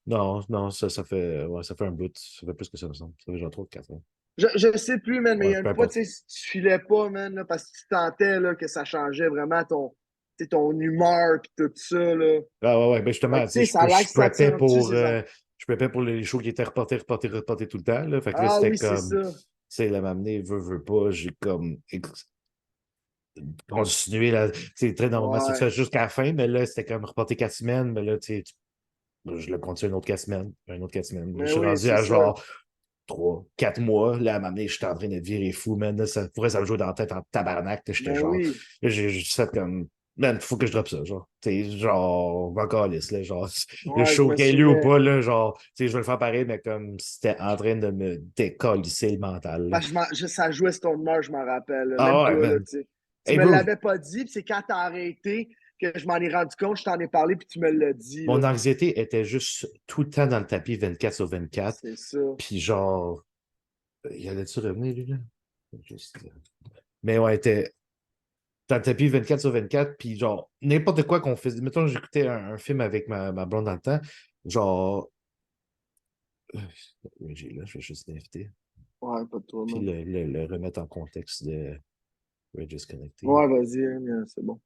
Non, non, ça fait un bout. Ça fait plus que ça, me semble. Ça fait genre 3 ou 4 ans. Je sais plus, man, mais il Ouais, y a peu une fois, importe. tu sais, si tu filais pas, man, là, parce que tu sentais là, que ça changeait vraiment ton humeur pis tout ça, là. Ah ouais, ouais, ben Fait justement, que, tu tu sais, sais, ça a l'air que ça te sent-tu, ces affaires. je preppais pour les shows qui étaient reportés tout le temps, là. Fait que là, Ah c'était oui, c'est comme, tu ça. sais, là, m'amener, veut pas, j'ai comme continué, là, tu sais, très normalement, c'est ça Ouais. jusqu'à la fin, mais là, c'était comme reporté 4 semaines, mais là, tu sais, je le continue une autre 4 semaines, une autre 4 semaines. Là, je Mais suis oui, rendu c'est à ça. genre 3, 4 mois, là, à m'amener, j'étais en train de virer fou, man, là, ça me jouer dans la tête en tabarnak, là, j'étais Mais genre, oui. là, j'ai juste fait comme, man, faut que je drop ça, genre, tu sais, genre, encore lisse, là, genre, le Ouais, je show me qui a eu lieu ou souvenais. pas, là, genre, tu sais, je vais le faire pareil, mais comme c'était en train de me décalisser le mental, là. Parce que ça jouait Stone Mart, je m'en rappelle. Là. Même Ah ouais, toi, là, man. tu sais. Tu Hey, me bro, l'avais pas dit, puis c'est quand t'as arrêté que je m'en ai rendu compte, je t'en ai parlé, puis tu me l'as dit, mon là. anxiété était juste tout le temps dans le tapis 24/24, C'est ça. puis genre, il allait-tu revenir, lui, là? Juste, mais ouais, était dans le tapis 24/24, puis genre, n'importe quoi qu'on faisait. Mettons, j'écoutais un film avec ma blonde dans le temps, genre, là, je vais juste l'inviter, Ouais, pas de toi, puis man. le remettre en contexte de Regis Connected. Ouais, vas-y, hein, c'est bon.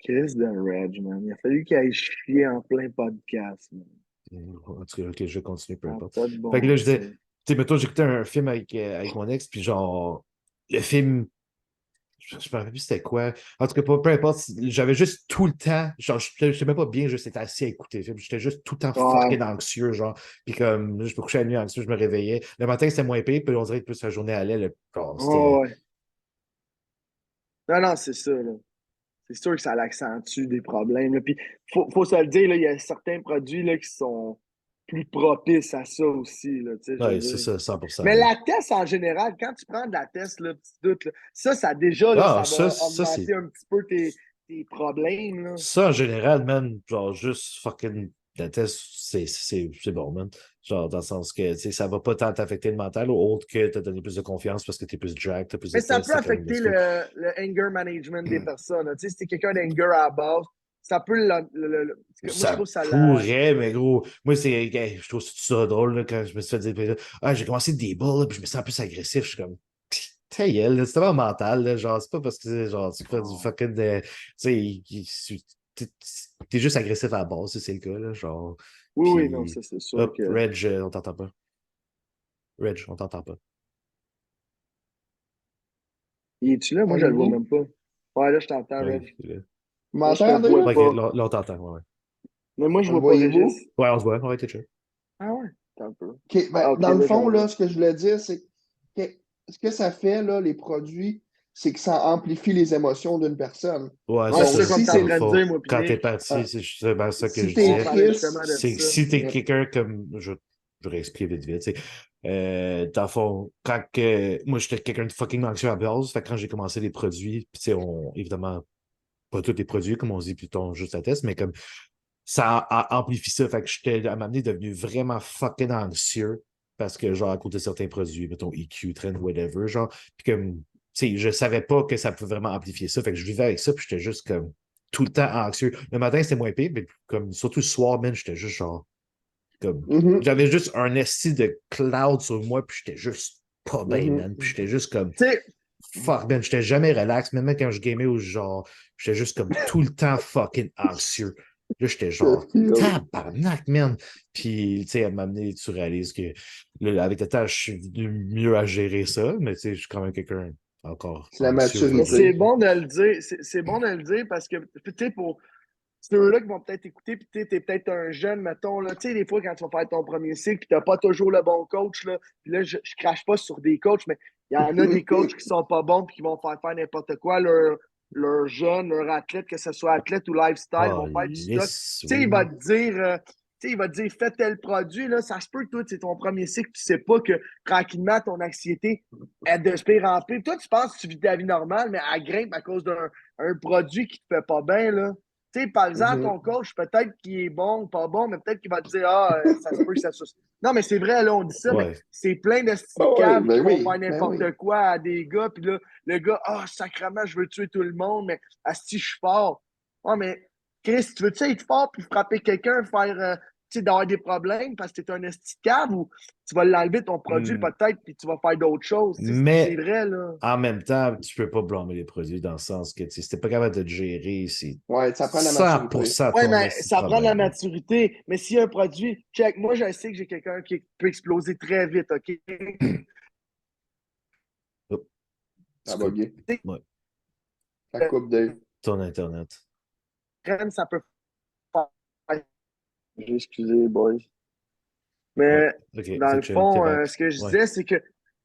Chris de Reg, man. Il a fallu qu'il aille chier en plein podcast, man. En tout cas, ok, je vais continuer, peu Ça n'a importe. pas de Fait que bon là, je disais, sens. tu sais, mettons, j'écoutais un film avec mon ex, puis genre, le film, je me rappelle plus c'était quoi. En tout cas, peu importe, j'avais juste tout le temps, genre, je sais même pas bien, juste être assis à écouter le film. J'étais juste tout le temps Ouais. fucking anxieux, genre. Puis comme, là, je me couchais la nuit anxieux, je me réveillais. Le matin, c'était moins pire, puis on dirait que plus la journée allait, genre, Ouais, c'était. ouais. Non, non, c'est ça, là. C'est sûr que ça l'accentue des problèmes, là. Puis, faut se le dire, là, il y a certains produits, là, qui sont plus propices à ça aussi, là, tu sais, je veux Ouais, c'est dire. ça, 100%, Mais là. la test, en général, quand tu prends de la test, là, petit doute, là, ça, déjà, là, Ah, ça va augmenter un petit peu tes problèmes, là. ça, en général, man, genre, juste fucking la test, c'est bon, man. Genre, dans le sens que, tu sais, ça va pas tant t'affecter le mental, ou autre que te donner plus de confiance parce que t'es plus jack, t'as plus de Mais ça tests, peut c'est comme, affecter let's go. le anger management des personnes, là. Tu sais, si t'es quelqu'un d'anger à la base, ça peut moi, je Ça trouve ça la... pourrait, mais gros, moi, je trouve ça drôle, là, quand je me suis fait dire, ah, j'ai commencé des balles, puis je me sens plus agressif, je suis comme, ta gueule, là, c'est vraiment mental, là, genre, c'est pas parce que, genre, tu fais du Oh. fucking, tu sais, t'es t'es juste agressif à la base, si c'est le cas, là, genre, Oui, oui, non, puis, ça, c'est sûr hop, que... Reg, on t'entend pas. Reg, on t'entend pas. Il est-tu là? Moi, je le vois Voyez-vous? même pas. Ouais, là, je t'entends, Oui, Reg. là. Vous Moi, je te m'entendez, vois là? Ok, pas. là, on t'entend, ouais, ouais. Mais moi, je Me vois pas voyez-vous? Régis. Ouais, on se voit, on va être chill. Ah ouais? Attends un peu. OK, ben, Ah, ok, dans le là, je fond, le là, vois. ce que je voulais dire, c'est que ce que ça fait, là, les produits, c'est que ça amplifie les émotions d'une personne. Ouais, c'est Ouais, c'est Donc, ça ça, qu'on si est en dans le t'es train de fond. dire, moi, puis Quand t'es Nick. parti, c'est justement ça que si je On t'es disais. parlait justement triste, de C'est que ça. si t'es quelqu'un comme. Je réexplique vite, vite. Dans le fond, moi, j'étais quelqu'un de fucking anxieux à base. Fait que quand j'ai commencé les produits, puis tu sais, évidemment, pas tous les produits, comme on dit plutôt juste à test, mais comme ça a amplifié ça. Fait que j'étais à m'amener devenu vraiment fucking anxieux parce que, genre, à cause de certains produits, mettons EQ, Trend, whatever, genre, puis comme, tu sais, je savais pas que ça pouvait vraiment amplifier ça. Fait que je vivais avec ça, puis j'étais juste comme tout le temps anxieux. Le matin, c'était moins pire, mais comme, surtout le soir, man, j'étais juste genre, comme, mhm, j'avais juste un esti de cloud sur moi, puis j'étais juste pas bien, mhm, man. Puis j'étais juste comme, Tu sais, fuck, man, j'étais jamais relax, même quand je gamais ou genre, j'étais juste comme tout le temps fucking anxieux. Là, j'étais je genre, feel. tabarnak, man. Puis, tu sais, elle m'a amené, tu réalises que là, avec le temps, je suis venu mieux à gérer ça, mais tu sais, je suis quand même quelqu'un encore C'est la anxieux, mais veux. c'est maturité. bon de le dire. C'est bon de le dire parce que, tu sais, pour ceux-là qui vont peut-être écouter, puis tu es peut-être un jeune, mettons, là, tu sais, des fois, quand tu vas faire ton premier cycle, puis tu n'as pas toujours le bon coach, là, puis là, je crache pas sur des coachs, mais il y en a des coachs qui sont pas bons, puis qui vont faire n'importe quoi, leur jeune, leur athlète, que ce soit athlète ou lifestyle, ils Ah, vont faire du stock. lisse, Tu sais, oui, man. il va te dire, fais tel produit, là, ça se peut que toi, c'est ton premier cycle, tu sais pas que tranquillement, ton anxiété est de se pire en pire. Toi, tu penses que tu vis ta vie normale, mais elle grimpe à cause un produit qui te fait pas bien, là. Tu sais, par exemple, Mhm. ton coach, peut-être qu'il est bon, pas bon, mais peut-être qu'il va te dire, ça se peut que ça soit. Non, mais c'est vrai, là, on dit ça, mais Ouais. c'est plein de petits Oh, oui, caves qui ben vont faire oui, ben n'importe oui. quoi à des gars, puis là, le gars, sacrément, je veux tuer tout le monde, mais asti, je suis fort. Ah, mais Chris, tu veux-tu être fort puis frapper quelqu'un, faire, tu sais, d'avoir des problèmes parce que t'es un esti de cave ou tu vas l'enlever ton produit Mm. peut-être puis tu vas faire d'autres choses. Tu sais, c'est Mais vrai, là. en même temps, tu peux pas blâmer les produits dans le sens que si t'es pas capable de te gérer, c'est Ouais, ça prend la maturité. 100% Ouais, ton mais esti de ça prend de la problème. maturité. Mais s'il y a un produit, check, moi, je sais que j'ai quelqu'un qui peut exploser très vite, OK? Oh, tu Ça va coupes. bien. Ouais. Ça coupe Dave. Ton Internet. Ça peut faire. J'ai excusé, boys. Ouais. Mais OK, dans c'est le chill, t'es fond, back. ce que je Ouais. disais, c'est que, tu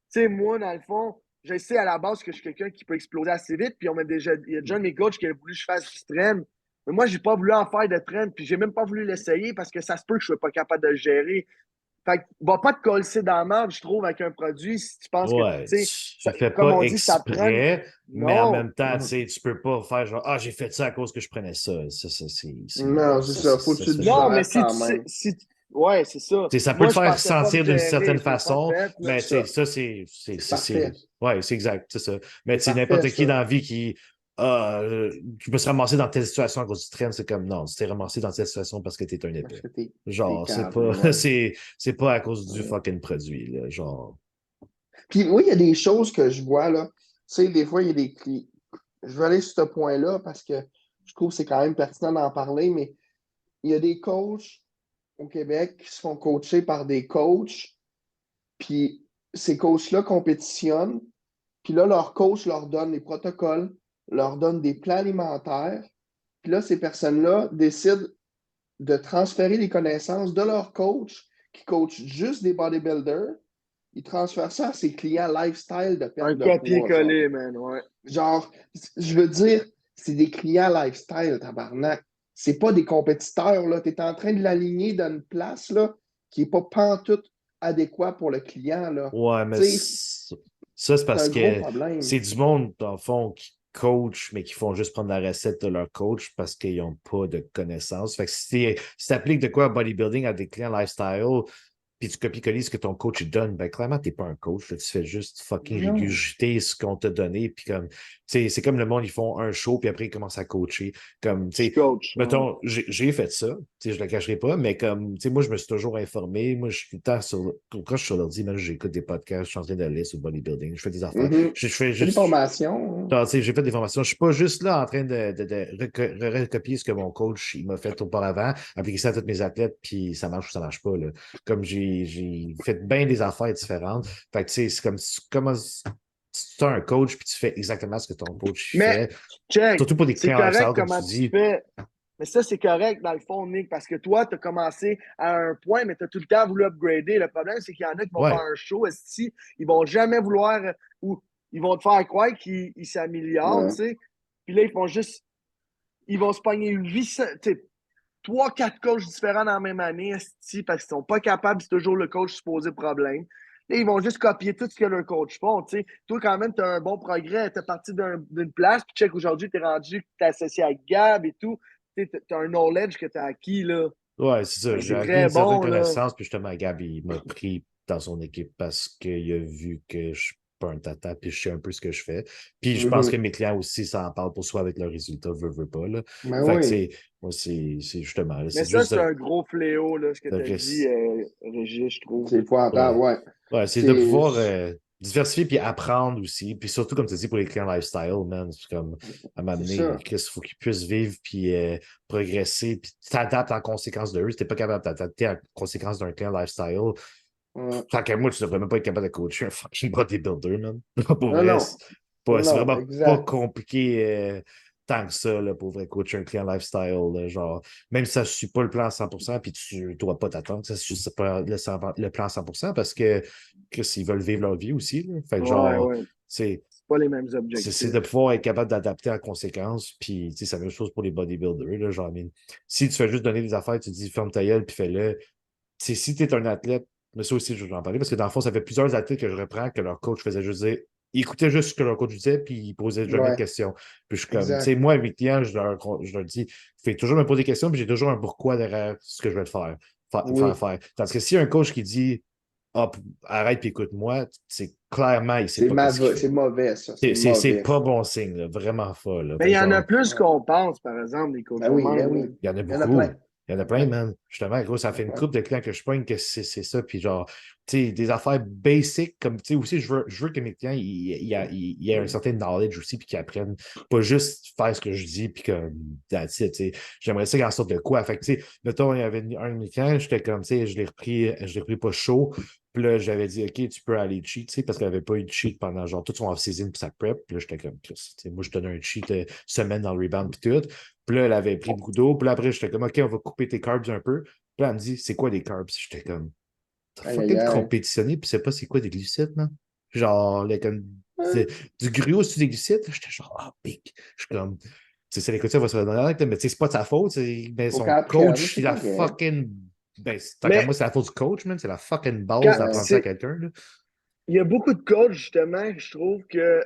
sais, moi, dans le fond, je sais à la base que je suis quelqu'un qui peut exploser assez vite. Puis il y a déjà un de mes coachs qui a voulu que je fasse du train. Mais moi, j'ai pas voulu en faire de train. Puis j'ai même pas voulu l'essayer parce que ça se peut que je sois pas capable de le gérer. Fait que, va pas te coller dans la merde, je trouve, avec un produit si tu penses que, tu Ouais, sais, tu fais comme pas on dit, ça prend. exprès, mais en Non. même temps, tu Mhm. sais, tu peux pas faire genre, ah, j'ai fait ça à cause que je prenais ça. Non, c'est ça. Faut que Ça tu se te fait pas. Non, mais gères si quand tu sais. même. Ouais, c'est ça. Tu sais, ça peut Moi, te je faire pensais pas me sentir d'une gérer, certaine je l'ai pas façon, fait, mais là. tu sais, ça, C'est parfait. ouais, c'est exact, c'est ça. Mais C'est tu sais, parfait, n'importe qui ça. dans la vie qui, je me suis ramassé dans telle situation à cause du train, c'est comme, non, tu t'es ramassé dans telle situation parce que t'es un Parce épais. que t'es Genre, c'est cave, pas, là, ouais. c'est pas à cause du Ouais. fucking produit, là. Genre, Puis oui, il y a des choses que je vois, là. Tu sais, des fois, il y a des clients. Je vais aller sur ce point-là parce que je trouve que c'est quand même pertinent d'en parler, mais il y a des coachs au Québec qui se font coacher par des coachs, puis ces coachs-là compétitionnent, puis là, leur coach leur donne les protocoles, leur donne des plans alimentaires, puis là, ces personnes-là décident de transférer les connaissances de leur coach qui coach juste des bodybuilders, ils transfèrent ça à ses clients lifestyle de Un perte de poids, genre. copier-coller, man, ouais. Genre, je veux dire, c'est des clients lifestyle, tabarnak. C'est pas des compétiteurs, là. Tu es en train de l'aligner dans une place, là, qui n'est pas pantoute adéquat pour le client, là. ouais, mais Tu sais, ça, c'est c'est parce un gros que problème. c'est du monde, dans le fond, qui coach, mais qui font juste prendre la recette de leur coach parce qu'ils n'ont pas de connaissances. Fait que si t'appliques de quoi à bodybuilding à des clients lifestyle, puis tu copies-colles ce que ton coach donne, ben clairement, t'es pas un coach. Là, tu fais juste fucking Non. régurgiter ce qu'on t'a donné. Puis comme, tu sais, c'est comme le monde, ils font un show, puis après, ils commencent à coacher. Comme, tu Je sais, coach. Ouais. mettons, j'ai fait ça, tu sais, je le cacherai pas, mais comme, tu sais, moi, je me suis toujours informé. Moi, je suis tout le temps sur, quand je suis sur l'ordi, même, j'écoute des podcasts, je suis en train de lire sur le bodybuilding, je fais des affaires. Mhm. Je fais C'est des juste, formations, hein. genre, tu sais, j'ai fait des formations. Je suis pas juste là en train de recopier ce que mon coach il m'a fait auparavant, appliquer ça à tous mes athlètes, puis ça marche ou ça marche pas. Là. Comme j'ai fait bien des affaires différentes. Fait que tu sais, c'est comme tu as un coach, puis tu fais exactement ce que ton coach Mais, fait. check, Surtout pour des c'est clients lifestyle, correct comme tu comment tu dis. fais. Mais ça, c'est correct dans le fond, Nick, parce que toi, tu as commencé à un point, mais tu as tout le temps voulu upgrader. Le problème, c'est qu'il y en a qui vont faire Ouais. un show, esti, ils vont jamais vouloir, ou ils vont te faire croire qu'ils s'améliorent, tu Ouais. sais. Puis là, ils vont se pogner 800, tu sais, 3, 4 coachs différents dans la même année, esti, parce qu'ils sont pas capables, c'est toujours le coach supposé problème. Là, ils vont juste copier tout ce que leur coach font, tu sais. Toi, quand même, tu as un bon progrès. Tu es parti d'une place, puis check, aujourd'hui, tu es rendu, tu es associé à Gab et tout. Tu as un knowledge que tu as acquis, là. Ouais, c'est ça. Fait que J'ai c'est acquis très une certaine bon, là. connaissance, puis justement, Gab, il m'a pris dans son équipe parce qu'il a vu que je suis pas un tata, puis je sais un peu ce que je fais. Puis je pense que Mhm. mes clients aussi, ça en parle pour soi avec leurs résultats, veut pas, là. Ben Fait que oui. c'est, moi, c'est justement, là, Mais c'est ça, juste c'est un gros fléau, là, ce que de tu as dit, res- Régis, je trouve. C'est pointable, ouais. ouais. Ouais, c'est de C'est. pouvoir diversifier puis apprendre aussi. Puis surtout, comme tu dis, pour les clients lifestyle, man, c'est comme à C'est m'amener, ça. Chris, il faut qu'ils puissent vivre puis progresser. Puis tu t'adaptes en conséquence de eux. Si t'es pas capable de t'adapter en conséquence d'un client lifestyle, Ouais. tant qu'à moi, tu devrais même pas être capable de coacher un fucking bodybuilder, man. Pour Non, vrai, non. Non, c'est non, vraiment pas exact. compliqué tant que ça, là, pour vrai, coacher un client lifestyle. Là, genre, même si ça ne suit pas le plan à 100%, puis tu ne dois pas t'attendre que ça ne suit pas le plan à 100% parce que s'ils veulent vivre leur vie aussi. Là. Fait que Ouais, genre, ouais. c'est C'est pas les mêmes c'est de objectifs. pouvoir être capable d'adapter en conséquence. Puis, tu sais, c'est la même chose pour les bodybuilders. Là, genre, si tu fais juste donner des affaires, tu dis ferme ta gueule, puis fais-le. Tu sais, si tu es un athlète, mais ça aussi, je vais en parler, parce que dans le fond, ça fait plusieurs athlètes que je reprends que leur coach faisait juste dire il écoutait juste ce que leur coach disait, puis il posait jamais de Ouais, questions. Puis je suis comme, tu sais, exact. moi, avec mes clients, je leur dis, fais toujours me poser des questions, puis j'ai toujours un pourquoi derrière ce que je vais te Oui, faire. Tandis que si un coach qui dit, ah, arrête puis écoute-moi, c'est clairement, il sait pas qu'est-ce qu'il fait. c'est mauvais, ça. C'est C'est mauvais, pas ça. bon signe, là, vraiment pas. Là. Mais il Fait y en a genre, plus Ouais. qu'on pense, par exemple, des coachs Ben de oui, ben même, là. oui. il y en a Il y en a plein. beaucoup. Il y en Il y a en a plein, plein. man. Justement, gros, ça Il y en fait a une plein. couple de clients que je pogne que c'est ça. Puis genre, tu sais, des affaires basiques, comme, tu sais, aussi, je veux que mes clients, ils aient un certain knowledge aussi, puis qu'ils apprennent pas juste faire ce que je dis, puis que, that's it, tu sais. J'aimerais ça en sorte de quoi. Fait que, tu sais, mettons, il y avait un de mes clients, j'étais comme, tu sais, je l'ai repris pas chaud. Puis là, j'avais dit, OK, tu peux aller cheat, tu sais, parce qu'il n'y avait pas eu de cheat pendant genre toute son off-season puis sa prep. Puis là, j'étais comme, Chris, tu sais, moi, je donnais un cheat semaine dans le rebound puis tout. Puis là, elle avait pris beaucoup d'eau. Puis là, après, j'étais comme, OK, on va couper tes carbs un peu. Puis là, elle me dit, c'est quoi des carbs? J'étais comme, t'as Aïe, aïe, fucking aïe. compétitionné, puis c'est pas c'est quoi des glucides, man? Genre, là, comme, du gruau sur des glucides. J'étais genre, ah, pic. Je suis comme, tu sais, c'est l'écoute, ça va se redonner, mais tu sais, c'est pas de sa faute. Mais Faut son qu'elle apprenne, coach, c'est il a correct. fucking. Ben, tant qu'à Mais moi, c'est la faute du coach, man. C'est la fucking base quand, d'apprendre Ouais. ça à c'est, quelqu'un, là. il y a beaucoup de coachs, justement, que je trouve que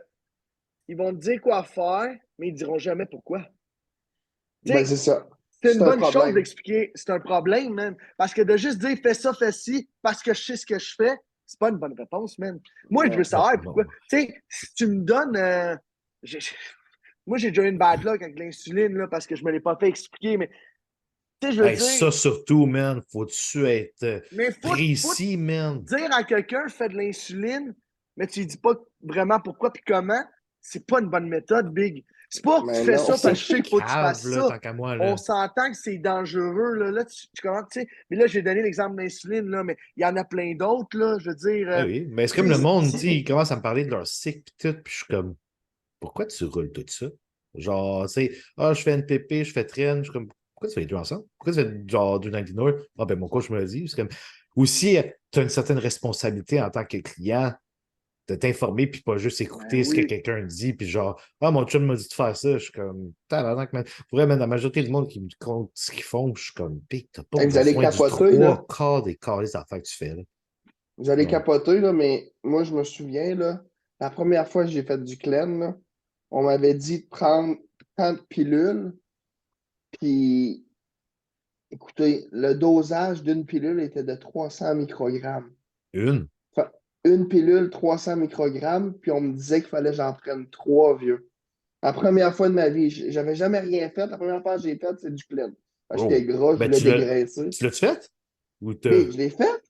ils vont te dire quoi faire, mais ils diront jamais pourquoi. Tu Ben, sais, c'est ça. c'est C'est une un bonne chose problème. d'expliquer, c'est un problème, man. Parce que de juste dire fais ça, fais ci, parce que je sais ce que je fais, c'est pas une bonne réponse, man. Moi, je veux Non. Non, savoir pourquoi. non. Tu sais, si tu me donnes. J'ai- moi, j'ai déjà eu une bad luck avec l'insuline, là, parce que je me l'ai pas fait expliquer, mais tu sais, je veux Hey, dire, ça surtout, man, faut-tu être mais faut précis, man? dire à quelqu'un fais de l'insuline, mais tu lui dis pas vraiment pourquoi puis comment, c'est pas une bonne méthode, Big. C'est pas tu Mais fais non. ça parce C'est que je sais qu'il faut que tu cave, fasses là, ça. tant qu'à moi, On là. s'entend que c'est dangereux, là. Là, tu commences, tu sais. Mais là, j'ai donné l'exemple de l'insuline, là, mais il y en a plein d'autres, là. Je veux dire, Ah oui, mais c'est comme tu le sais, monde, tu sais, ils commencent à me parler de leur cycle pis tout, puis je suis comme, pourquoi tu roules tout ça? Genre, tu sais, ah, je fais NPP, je fais traîne, je suis comme, pourquoi tu fais les deux ensemble? Pourquoi tu fais genre du 99? Ah, ben, mon coach me l'a dit. C'est comme, aussi, tu as une certaine responsabilité en tant que client de t'informer, puis pas juste ben écouter ce que oui. quelqu'un dit, puis genre, ah, mon chum m'a dit de faire ça. Je suis comme, tabarnak, man. Pour vrai, man, la majorité du monde qui me compte ce qu'ils font, je suis comme, pis t'as pas Hey, vous allez besoin du capoter, là. trois quarts des carrés affaires que tu fais, là. Vous allez Non. capoter, là, mais moi, je me souviens, là, la première fois que j'ai fait du clen, là, on m'avait dit de prendre tant de pilules, puis écoutez, le dosage d'une pilule était de 300 microgrammes. Une. Enfin, une pilule, 300 microgrammes, puis on me disait qu'il fallait que j'en prenne trois, vieux. La première fois de ma vie, j'avais jamais rien fait. La première fois que j'ai fait, c'est du clen. J'étais Oh. gras, je Ben, voulais dégraisser. tu l'as-tu fait? Ou Big, t'as. je l'ai fait.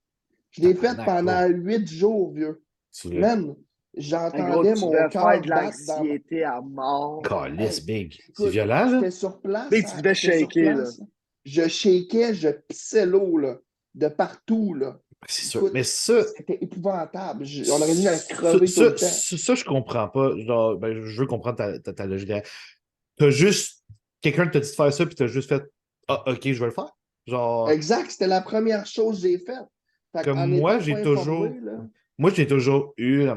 Je l'ai fait Tabarnak, pendant gros. 8 jours, vieux. Tu l'as. Man, En gros, j'entendais tu mon devais faire cœur de battre dans ma... l'anxiété à mort, man. Calice, Hey, big. C'est écoute, violent, là? j'étais sur place, Big, tu hein, devais j'étais sur shaker, là. place. Je shakeais, je pissais l'eau, là, de partout, là. C'est sûr. Écoute, Mais c'était épouvantable. On aurait dit que j'allais ça, crever tout ça, le temps. ça, je comprends pas. Genre, ben, je veux comprendre ta logique derrière. T'as juste. Quelqu'un t'a dit de faire ça, puis t'as juste fait, ah, ok, je vais le faire. Genre, Exact, c'était la première chose que j'ai faite. Fait comme en moi, n'étant pas j'ai informé, toujours. là, Moi, j'ai toujours eu la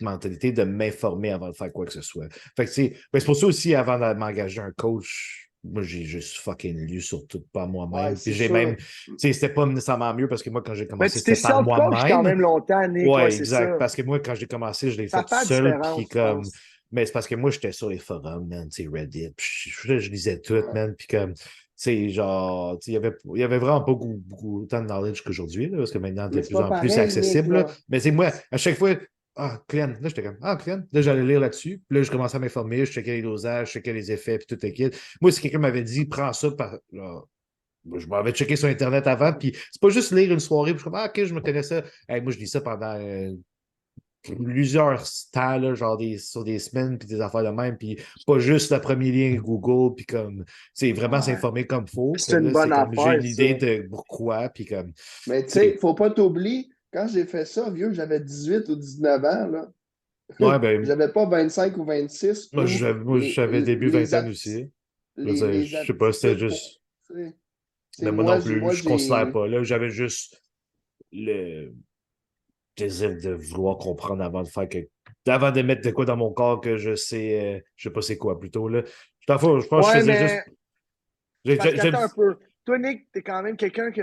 mentalité de m'informer avant de faire quoi que ce soit. Fait que, tu sais, ben, c'est pour ça aussi, avant de m'engager un coach, moi, j'ai juste fucking lu sur tout par ouais, moi-même. Puis c'est j'ai même, sûr. tu sais, c'était pas nécessairement mieux parce que moi, quand j'ai Mais commencé, tu t'es c'était par self-coach quand moi-même. même longtemps, Nick. Ouais, Ouais, c'est exact. ça. Parce que moi, quand j'ai commencé, je l'ai Ça fait fait la seul, puis différence, je comme. pense. Mais c'est parce que moi, j'étais sur les forums, man, tu sais, Reddit, puis je lisais tout, Ouais. man, puis comme, tu sais, genre, tu sais, il y avait vraiment pas beaucoup, autant de knowledge qu'aujourd'hui, là, parce que maintenant, de Mais c'est plus pas en plus, c'est pareil, Nick, accessible, là. là. Mais c'est moi, à chaque fois, ah, Clean, là, j'étais comme, ah, Clean, là, j'allais lire là-dessus, puis là, je commençais à m'informer, je checkais les dosages, je checkais les effets, puis tout le kit. Moi, si quelqu'un m'avait dit, prends ça, là, je m'avais checké sur Internet avant, puis c'est pas juste lire une soirée, puis je suis comme, ah, ok, je me connais ça. Hey, moi, je lis ça pendant plusieurs temps, là, genre sur des semaines, puis des affaires de même, puis pas juste le premier lien Google, puis comme, c'est vraiment Ouais. s'informer comme faut. Puis C'est une là, c'est bonne comme, j'ai affaire, une ça. idée de pourquoi, puis comme, tu Mais tu sais, sais, faut pas t'oublier, quand j'ai fait ça, vieux, j'avais 18 ou 19 ans, là. ouais, ben, J'avais pas 25 ou 26 où moi, j'avais début vingtaine les, aussi. Je sais pas, c'était aptitudes pour. juste, Tu sais, mais moi non plus, moi, je considère j'ai. pas, là, j'avais juste le désir de vouloir comprendre avant de mettre de quoi dans mon corps que je sais pas c'est quoi, plutôt, là. Je pense que je Ouais, faisais juste. mais c'est parce qu'attends un peu. Toi, Nick, t'es quand même quelqu'un que.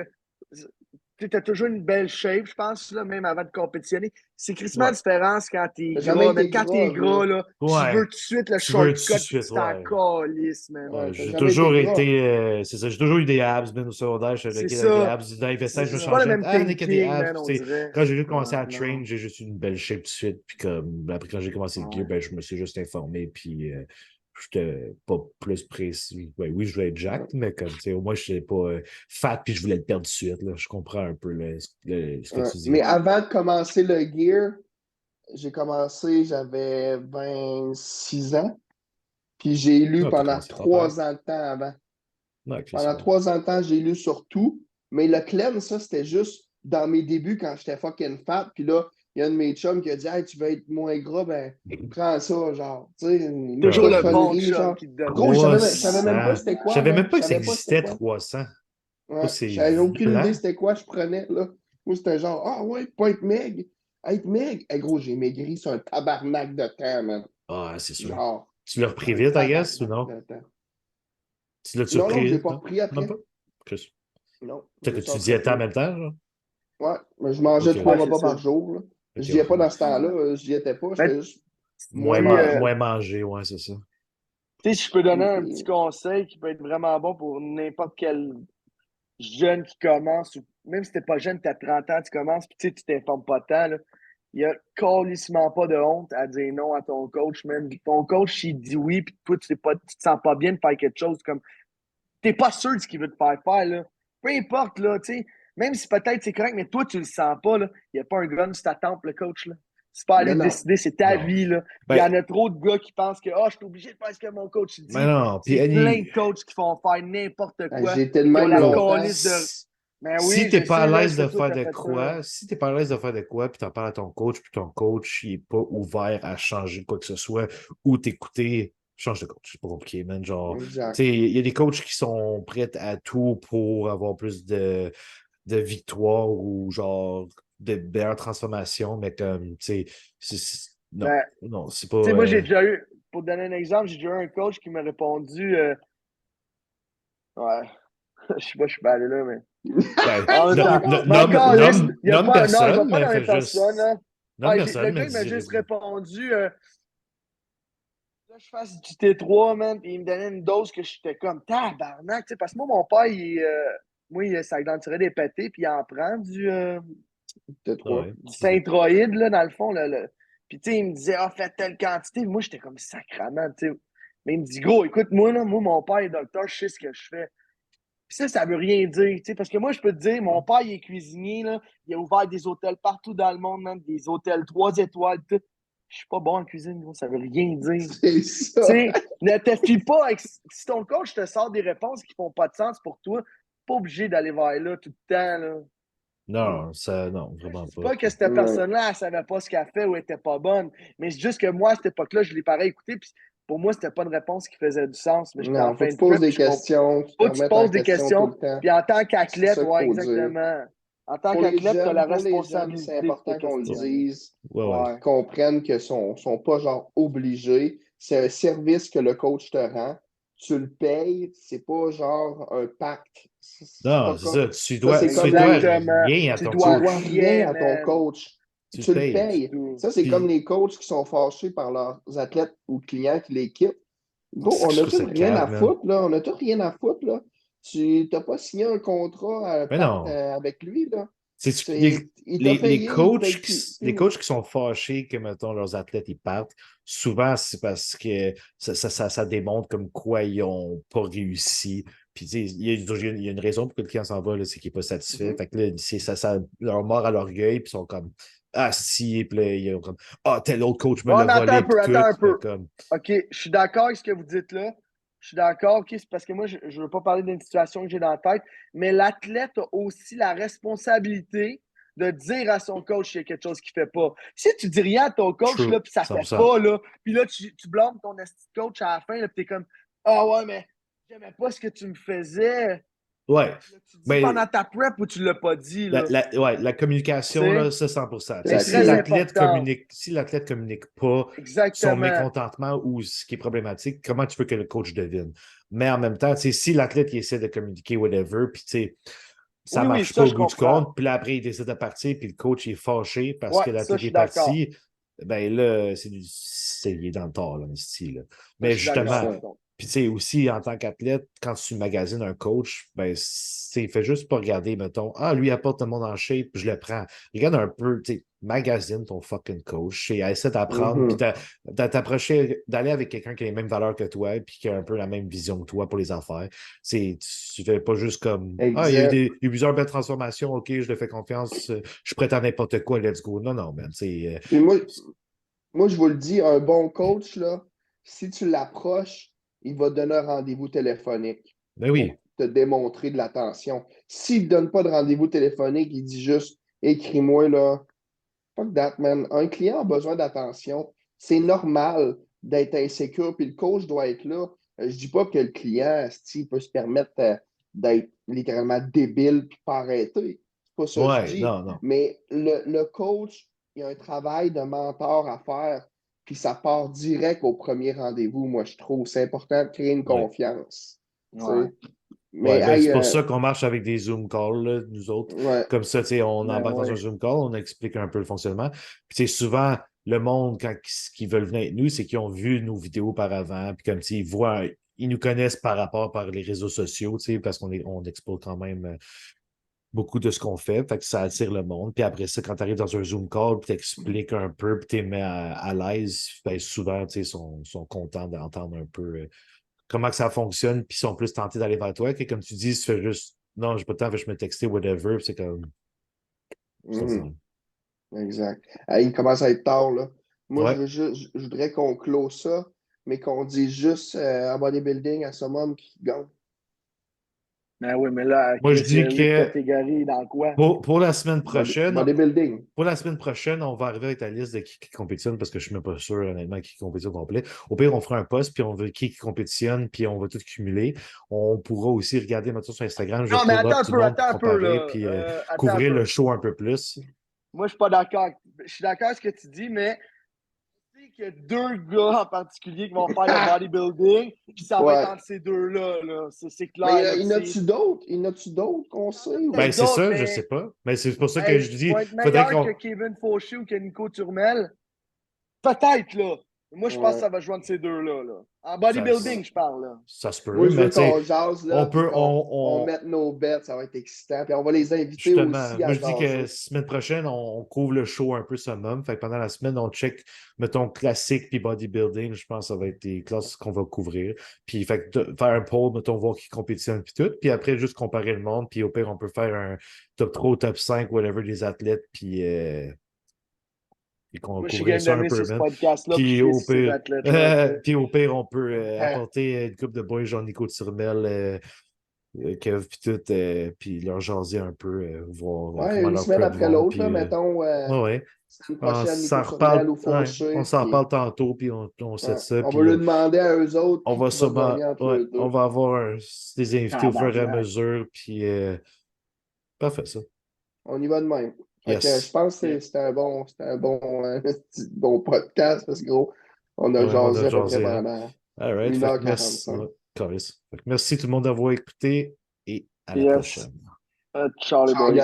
tu as toujours une belle shape, je pense, là, même avant de compétitionner. C'est crissement Ouais. différence quand t'es T'as jamais gras. été Mais quand t'es gras. gras, là, tu veux Ouais. tout de suite le Tu veux tout de shortcut, puis suite, tu t'en ouais. calisses, man. Ouais, t'as J'ai jamais été toujours gras. été. C'est ça, j'ai toujours eu des abs, même au secondaire. Je C'est suis avec des ça. abs. Dans les vestiaires, je me C'est pas le changeais. même Ah, Nick a des thinking, abs. man, Puis, on tu sais, dirait. quand j'ai juste Ouais, commencé à train, non. j'ai juste eu une belle shape tout de suite. Puis comme, après, quand j'ai commencé le gear, Ouais. ben, je me suis juste informé. Puis je n'étais pas plus précis. Ben, oui, je voulais être jacked, mais comme, tu sais, au moins, je n'étais pas fat. Puis je voulais le perdre tout de suite. Là. Je comprends un peu ce que tu dis. Mais avant de commencer le gear, j'ai commencé, j'avais 26 ans. Puis j'ai lu Ah, t'as pendant commencé tard, pareil. 3 ans de temps avant. Ouais, c'est Pendant ça. 3 ans de temps, j'ai lu sur tout. Mais le clean, ça, c'était juste dans mes débuts quand j'étais fucking fat. Puis là, il y a un de mes chums qui a dit Hey, tu veux être moins gras, ben prends ça, genre. Tu sais, une Ah Toujours le oui. bon cochonnerie, chum genre. qui te donne Gros, le je savais même pas 300. c'était Je quoi, savais même man. pas Je que ça savais pas c'était existait, quoi. 300. Oh, Ouais, c'est j'avais aucune idée blanc. c'était quoi je prenais, là. Moi, c'était genre, ah ouais, pas être maigre. Être maigre. Hey, gros, j'ai maigri sur un tabarnak de temps, man. Ah, c'est sûr. Genre, Tu l'as repris un vite, I guess, ou tabarnak non? de temps. Tu l'as-tu Non, non, repris? j'ai pas Non? repris Même après. pas? Chris. Non, Peut-être j'ai que tu ça diétais en entretenu. même temps, genre? Ouais, mais je mangeais Ok, trois Ouais, ouais. c'est repas ça. par jour, là. Ok, Je n'y ai pas ouais. dans ce temps-là, je n'y étais pas, Mais, j'étais juste moins Moins, tu mangé. moins manger, ouais, c'est ça. sais, si je peux donner un petit Puis, conseil qui peut être vraiment bon pour n'importe quel jeune qui commence, ou même si t'es pas jeune, t'as 30 ans, tu commences, puis tu sais, tu t'informes pas tant, là. Il y a carrément pas de honte à dire non à ton coach, même. Ton coach, il dit oui, puis toi, tu te sens pas bien de faire quelque chose comme. T'es pas sûr de ce qu'il veut te faire, là. Peu importe, là, tu sais. Même si peut-être c'est correct, mais toi, tu le sens pas, là. Il n'y a pas un gun sur ta tempe, le coach, là. C'est pas à lui non, de non. décider, c'est ta Non. vie, là. Puis il y Ben, en a trop de gars qui pensent que, oh, je suis obligé de faire ce que mon coach ben dit. non. Puis, C'est plein Annie, de coachs qui font faire n'importe quoi, J'ai été de puis qui ont même la bro, longtemps. calice de. Mais si oui, t'es je pas à sais, là, l'aise ce que de toi, faire t'as de fait ça. quoi, si t'es pas à l'aise de faire de quoi, puis t'en parles à ton coach, puis ton coach, il est pas ouvert à changer quoi que ce soit, ou t'écouter, change de coach. C'est pas compliqué, man. Genre, tu Exact. sais, il y a des coachs qui sont prêts à tout pour avoir plus de victoires ou genre de meilleures transformations, mais comme, tu sais, non, Ben, non, c'est pas. tu sais, moi, j'ai déjà eu, pour te donner un exemple, j'ai déjà eu un coach qui m'a répondu, ouais, je sais pas, je suis pas allé là, mais. Ben, En même temps. Mais nomme, encore, liste, nomme, il y a nomme pas. Non, je vais personne, pas mais nommer fais personne, juste. hein. Nomme Ah, personne, le mais gars, il m'a dis. juste répondu là, je fasse du T3, man, puis il me donnait une dose que j'étais comme tabarnak, tu sais, parce que moi, mon père, moi, ça en tirait des pétés, puis il en prend T'es Ah trois. ouais, du c'est ça. synthroïde, là, dans le fond, là. Puis, tu sais, il me disait, ah, fais telle quantité. Moi, j'étais comme sacrament, tu sais. Mais il me dit, gros, écoute-moi, là, moi, mon père est docteur, je sais ce que je fais. Puis ça veut rien dire, tu sais, parce que moi, je peux te dire, mon père, il est cuisinier, là, il a ouvert des hôtels partout dans le monde, man, des hôtels 3 étoiles, tout. Je suis pas bon en cuisine, gros, ça veut rien dire. C'est Tu ça. sais, ne te fie pas si ton coach te sort des réponses qui font pas de sens pour toi, pas obligé d'aller vers là tout le temps, là. Non, ça, non, Là, je vraiment dis pas. pas que cette Non. personne-là, elle savait pas ce qu'elle fait ou elle était pas bonne, mais c'est juste que moi, à cette époque-là, je l'ai pareil écouté, puis pour moi, c'était pas une réponse qui faisait du sens, mais j'étais en Non, faut fin que de tu poses trip, des puis je comprends. questions, tu te Faut que tu te remettes en poses des question tout questions, le temps. puis en tant C'est qu'athlète, ça qu'il ouais, faut dire. exactement. En tant Pour les qu'athlète, tu as la jeunes, c'est responsabilité de tes important qu'on le Ouais, questions. dise, ouais. Ouais. qu'ils Ouais. comprennent qu'ils sont pas genre obligés. C'est un service que le coach te rend. Tu le payes, c'est pas genre un pacte. C'est pas Non, c'est comme ça. ça, c'est Tu comme dois Exactement. rien à Tu ton tu dois dois coach. rien rien, à ton man. coach. Tu le Tu le payes. Du payes. tout. Ça, c'est comme Puis, les coachs qui sont fâchés par leurs athlètes ou clients qui les quittent. Bon, c'est que on je a trouve tout ça rien à cave, man. foutre, là. On a tout rien à foutre, là. Tu n'as pas signé un contrat, un Mais pacte non. avec lui, là. Les, Il t'a payé, il te paye plus. les Fini. coachs qui sont fâchés que, mettons, leurs athlètes ils partent, souvent, c'est parce que ça démontre comme quoi ils n'ont pas réussi. Puis, tu sais, il y a une raison pour que le client s'en va, là, c'est qu'il n'est pas satisfait. Mhm. Fait que là, ça leur mord à l'orgueil, puis ils sont comme, ah, si, puis là, ils ont comme, ah, tel autre coach me Ouais, l'a mais volé, puis attends tout. un Fait peu. comme, OK, je suis d'accord avec ce que vous dites là. Je suis d'accord, OK, c'est parce que moi, je ne veux pas parler d'une situation que j'ai dans la tête, mais l'athlète a aussi la responsabilité de dire à son coach qu'il y a quelque chose qu'il ne fait pas. Si tu dis rien à ton coach, là, true, puis ça ne fait 100%. pas, là, puis là, tu blâmes ton esti de coach à la fin, là, puis tu es comme, ah ouais, mais j'aimais pas ce que tu me faisais. Ouais. Là, tu dis Mais pendant ta prep ou tu ne l'as pas dit, là. ouais, la Tu communication, là, sais, ça, 100%. Tu C'est sais, c'est la si très clé. l'athlète important. communique, si l'athlète communique pas son Exactement. mécontentement ou ce qui est problématique, comment tu veux que le coach devine? Mais en même temps, tu sais, si l'athlète il essaie de communiquer, whatever, puis tu sais, ça Oui, oui, marche ça, pas je au bout du comprends. compte. Puis là, après, il décide de partir, puis le coach est fâché parce Ouais, que ça, l'athlète je est suis d'accord. parti. Ben là, il est dans le tort, là, ce style, là. Ça, Mais je suis d'accord, justement, par contre. puis tu sais, aussi, en tant qu'athlète, quand tu magasines un coach, ben, il fait juste pas regarder, mettons, ah, lui apporte le monde en shape, je le prends. Regarde un peu, tu sais, magasine ton fucking coach, et essaie d'apprendre, puis Mhm. t'approcher, d'aller avec quelqu'un qui a les mêmes valeurs que toi, puis qui a un peu la même vision que toi pour les affaires. Tu fais pas juste comme, ah, Exact. il y a eu plusieurs belles transformations, ok, je le fais confiance, je suis prêt à n'importe quoi, let's go. Non, non, man, Puis moi, je vous le dis, un bon coach, là, si tu l'approches, il va te donner un rendez-vous téléphonique ben pour oui, te démontrer de l'attention. S'il ne te donne pas de rendez-vous téléphonique, il dit juste écris-moi là. Fuck that, man. Un client a besoin d'attention. C'est normal d'être insécure, puis le coach doit être là. Je dis pas que le client, s'il peut se permettre d'être littéralement débile puis pas arrêter. C'est pas ça que je ouais, dis. non, non. Mais le coach, il y a un travail de mentor à faire, puis ça part direct au premier rendez-vous, moi, je trouve. C'est important de créer une Ouais. confiance. Tu Ouais. sais. Mais, Ouais, ben hey, c'est pour ça qu'on marche avec des Zoom calls, là, nous autres. ouais, Comme ça, tu sais, on Ben embarque dans un ouais. Zoom call, on explique un peu le fonctionnement. Puis, tu sais, souvent, le monde, quand ils veulent venir avec nous, c'est qu'ils ont vu nos vidéos auparavant. Puis, comme, tu sais, ils nous connaissent par les réseaux sociaux, tu sais, parce on expose quand même beaucoup de ce qu'on fait. Fait que ça attire le monde. Puis après ça, quand tu arrives dans un Zoom call, puis t'expliques un peu, puis t'es mis à l'aise, ben souvent, tu sais, sont contents d'entendre un peu comment que ça fonctionne, puis ils sont plus tentés d'aller vers toi. Que, comme tu dis, tu fais juste non, j'ai pas de temps, je me texter, whatever, puis c'est comme c'est mhm, ordinaire. exact. Hey, il commence à être tard, là. Moi, Ouais. je voudrais qu'on close ça, mais qu'on dise juste en bodybuilding à summum qui gagne. Ben oui, mais là, Moi, je Chris, il y dis a 8 que catégories dans quoi? pour la semaine prochaine, Bodybuilding. pour la semaine prochaine, on va arriver avec la liste de qui compétitionne parce que je ne suis même pas sûr, honnêtement, qui compétitionne au complet. Au pire, on fera un post, puis on veut qui compétitionne, puis on va tout cumuler. On pourra aussi regarder maintenant sur Instagram, je vais Non, mais pull up tout le monde attends pour un peu, comparer, là. puis Attends un couvrir le peu. show un peu plus. Moi, je suis pas d'accord. Je suis d'accord avec ce que tu dis, mais tu sais qu'il y a deux gars en particulier qui vont faire le bodybuilding, puis ça va être Ouais. entre ces deux-là, là. C'est Mais clair, là. il y Puis en a-tu d'autres? Il y en a-tu d'autres qu'on il y en a sait? Ben, peut-être Ou... c'est d'autres, ça, je sais mais pas. Mais c'est pour ça que hey, je qui dis, vont être faudrait meilleurs que qu'on. Kevin Fauché ou que Nico Turmel. Peut-être, là. Moi, je pense que Ouais. ça va joindre ces deux-là, là. En Ça, bodybuilding, je parle, là. ça se peut, Moi, je mais veux tu sais, qu'on jase, on là, puis peut, qu'on mette nos bêtes. Ça va être excitant. Puis on va les inviter justement, aussi moi à je dis que jaser. semaine prochaine, on couvre le show un peu summum. Fait que pendant la semaine, on check, mettons, classique puis bodybuilding. Je pense que ça va être des classes qu'on va couvrir. Puis fait que faire un poll, mettons, voir qui compétitionne puis tout. Puis après, juste comparer le monde. Puis au pire, on peut faire un top 3 top 5 whatever, des athlètes. Puis qu'on Moi, je suis couvrir game ça un d'amener peu, sur ce man. podcast-là, puis Puis je au suis ces pire, athlètes-là un peu. puis au pire, on peut apporter une coupe de boys, Jean-Nico Turmel, Kev, puis tout, puis leur jaser un peu, voir Ouais, comment une leurs semaine preps après vont. l'autre, là, Puis, mettons, ouais, ouais. semaine On prochaine, s'en Nico Turmel reparle, ou ouais, on Fauché, s'en puis reparle tantôt, puis on set ouais, ça, on va puis lui demander à eux autres on va qui va sûrement, gagner entre ouais, eux on deux. va avoir des invités au fur et à Tabarnak. mesure, puis parfait, ça. On y va de même. Fait que je Yes. pense que Yeah. c'était un bon, petit bon podcast parce que gros, on a Ouais, on a jasé à peu près jasé, hein. pendant All right, une fait que heure merci. quarante-cinq. Ouais, carré. Fait que merci tout le monde d'avoir écouté et à la Yes. prochaine. Ciao, les Ciao, boys. guys.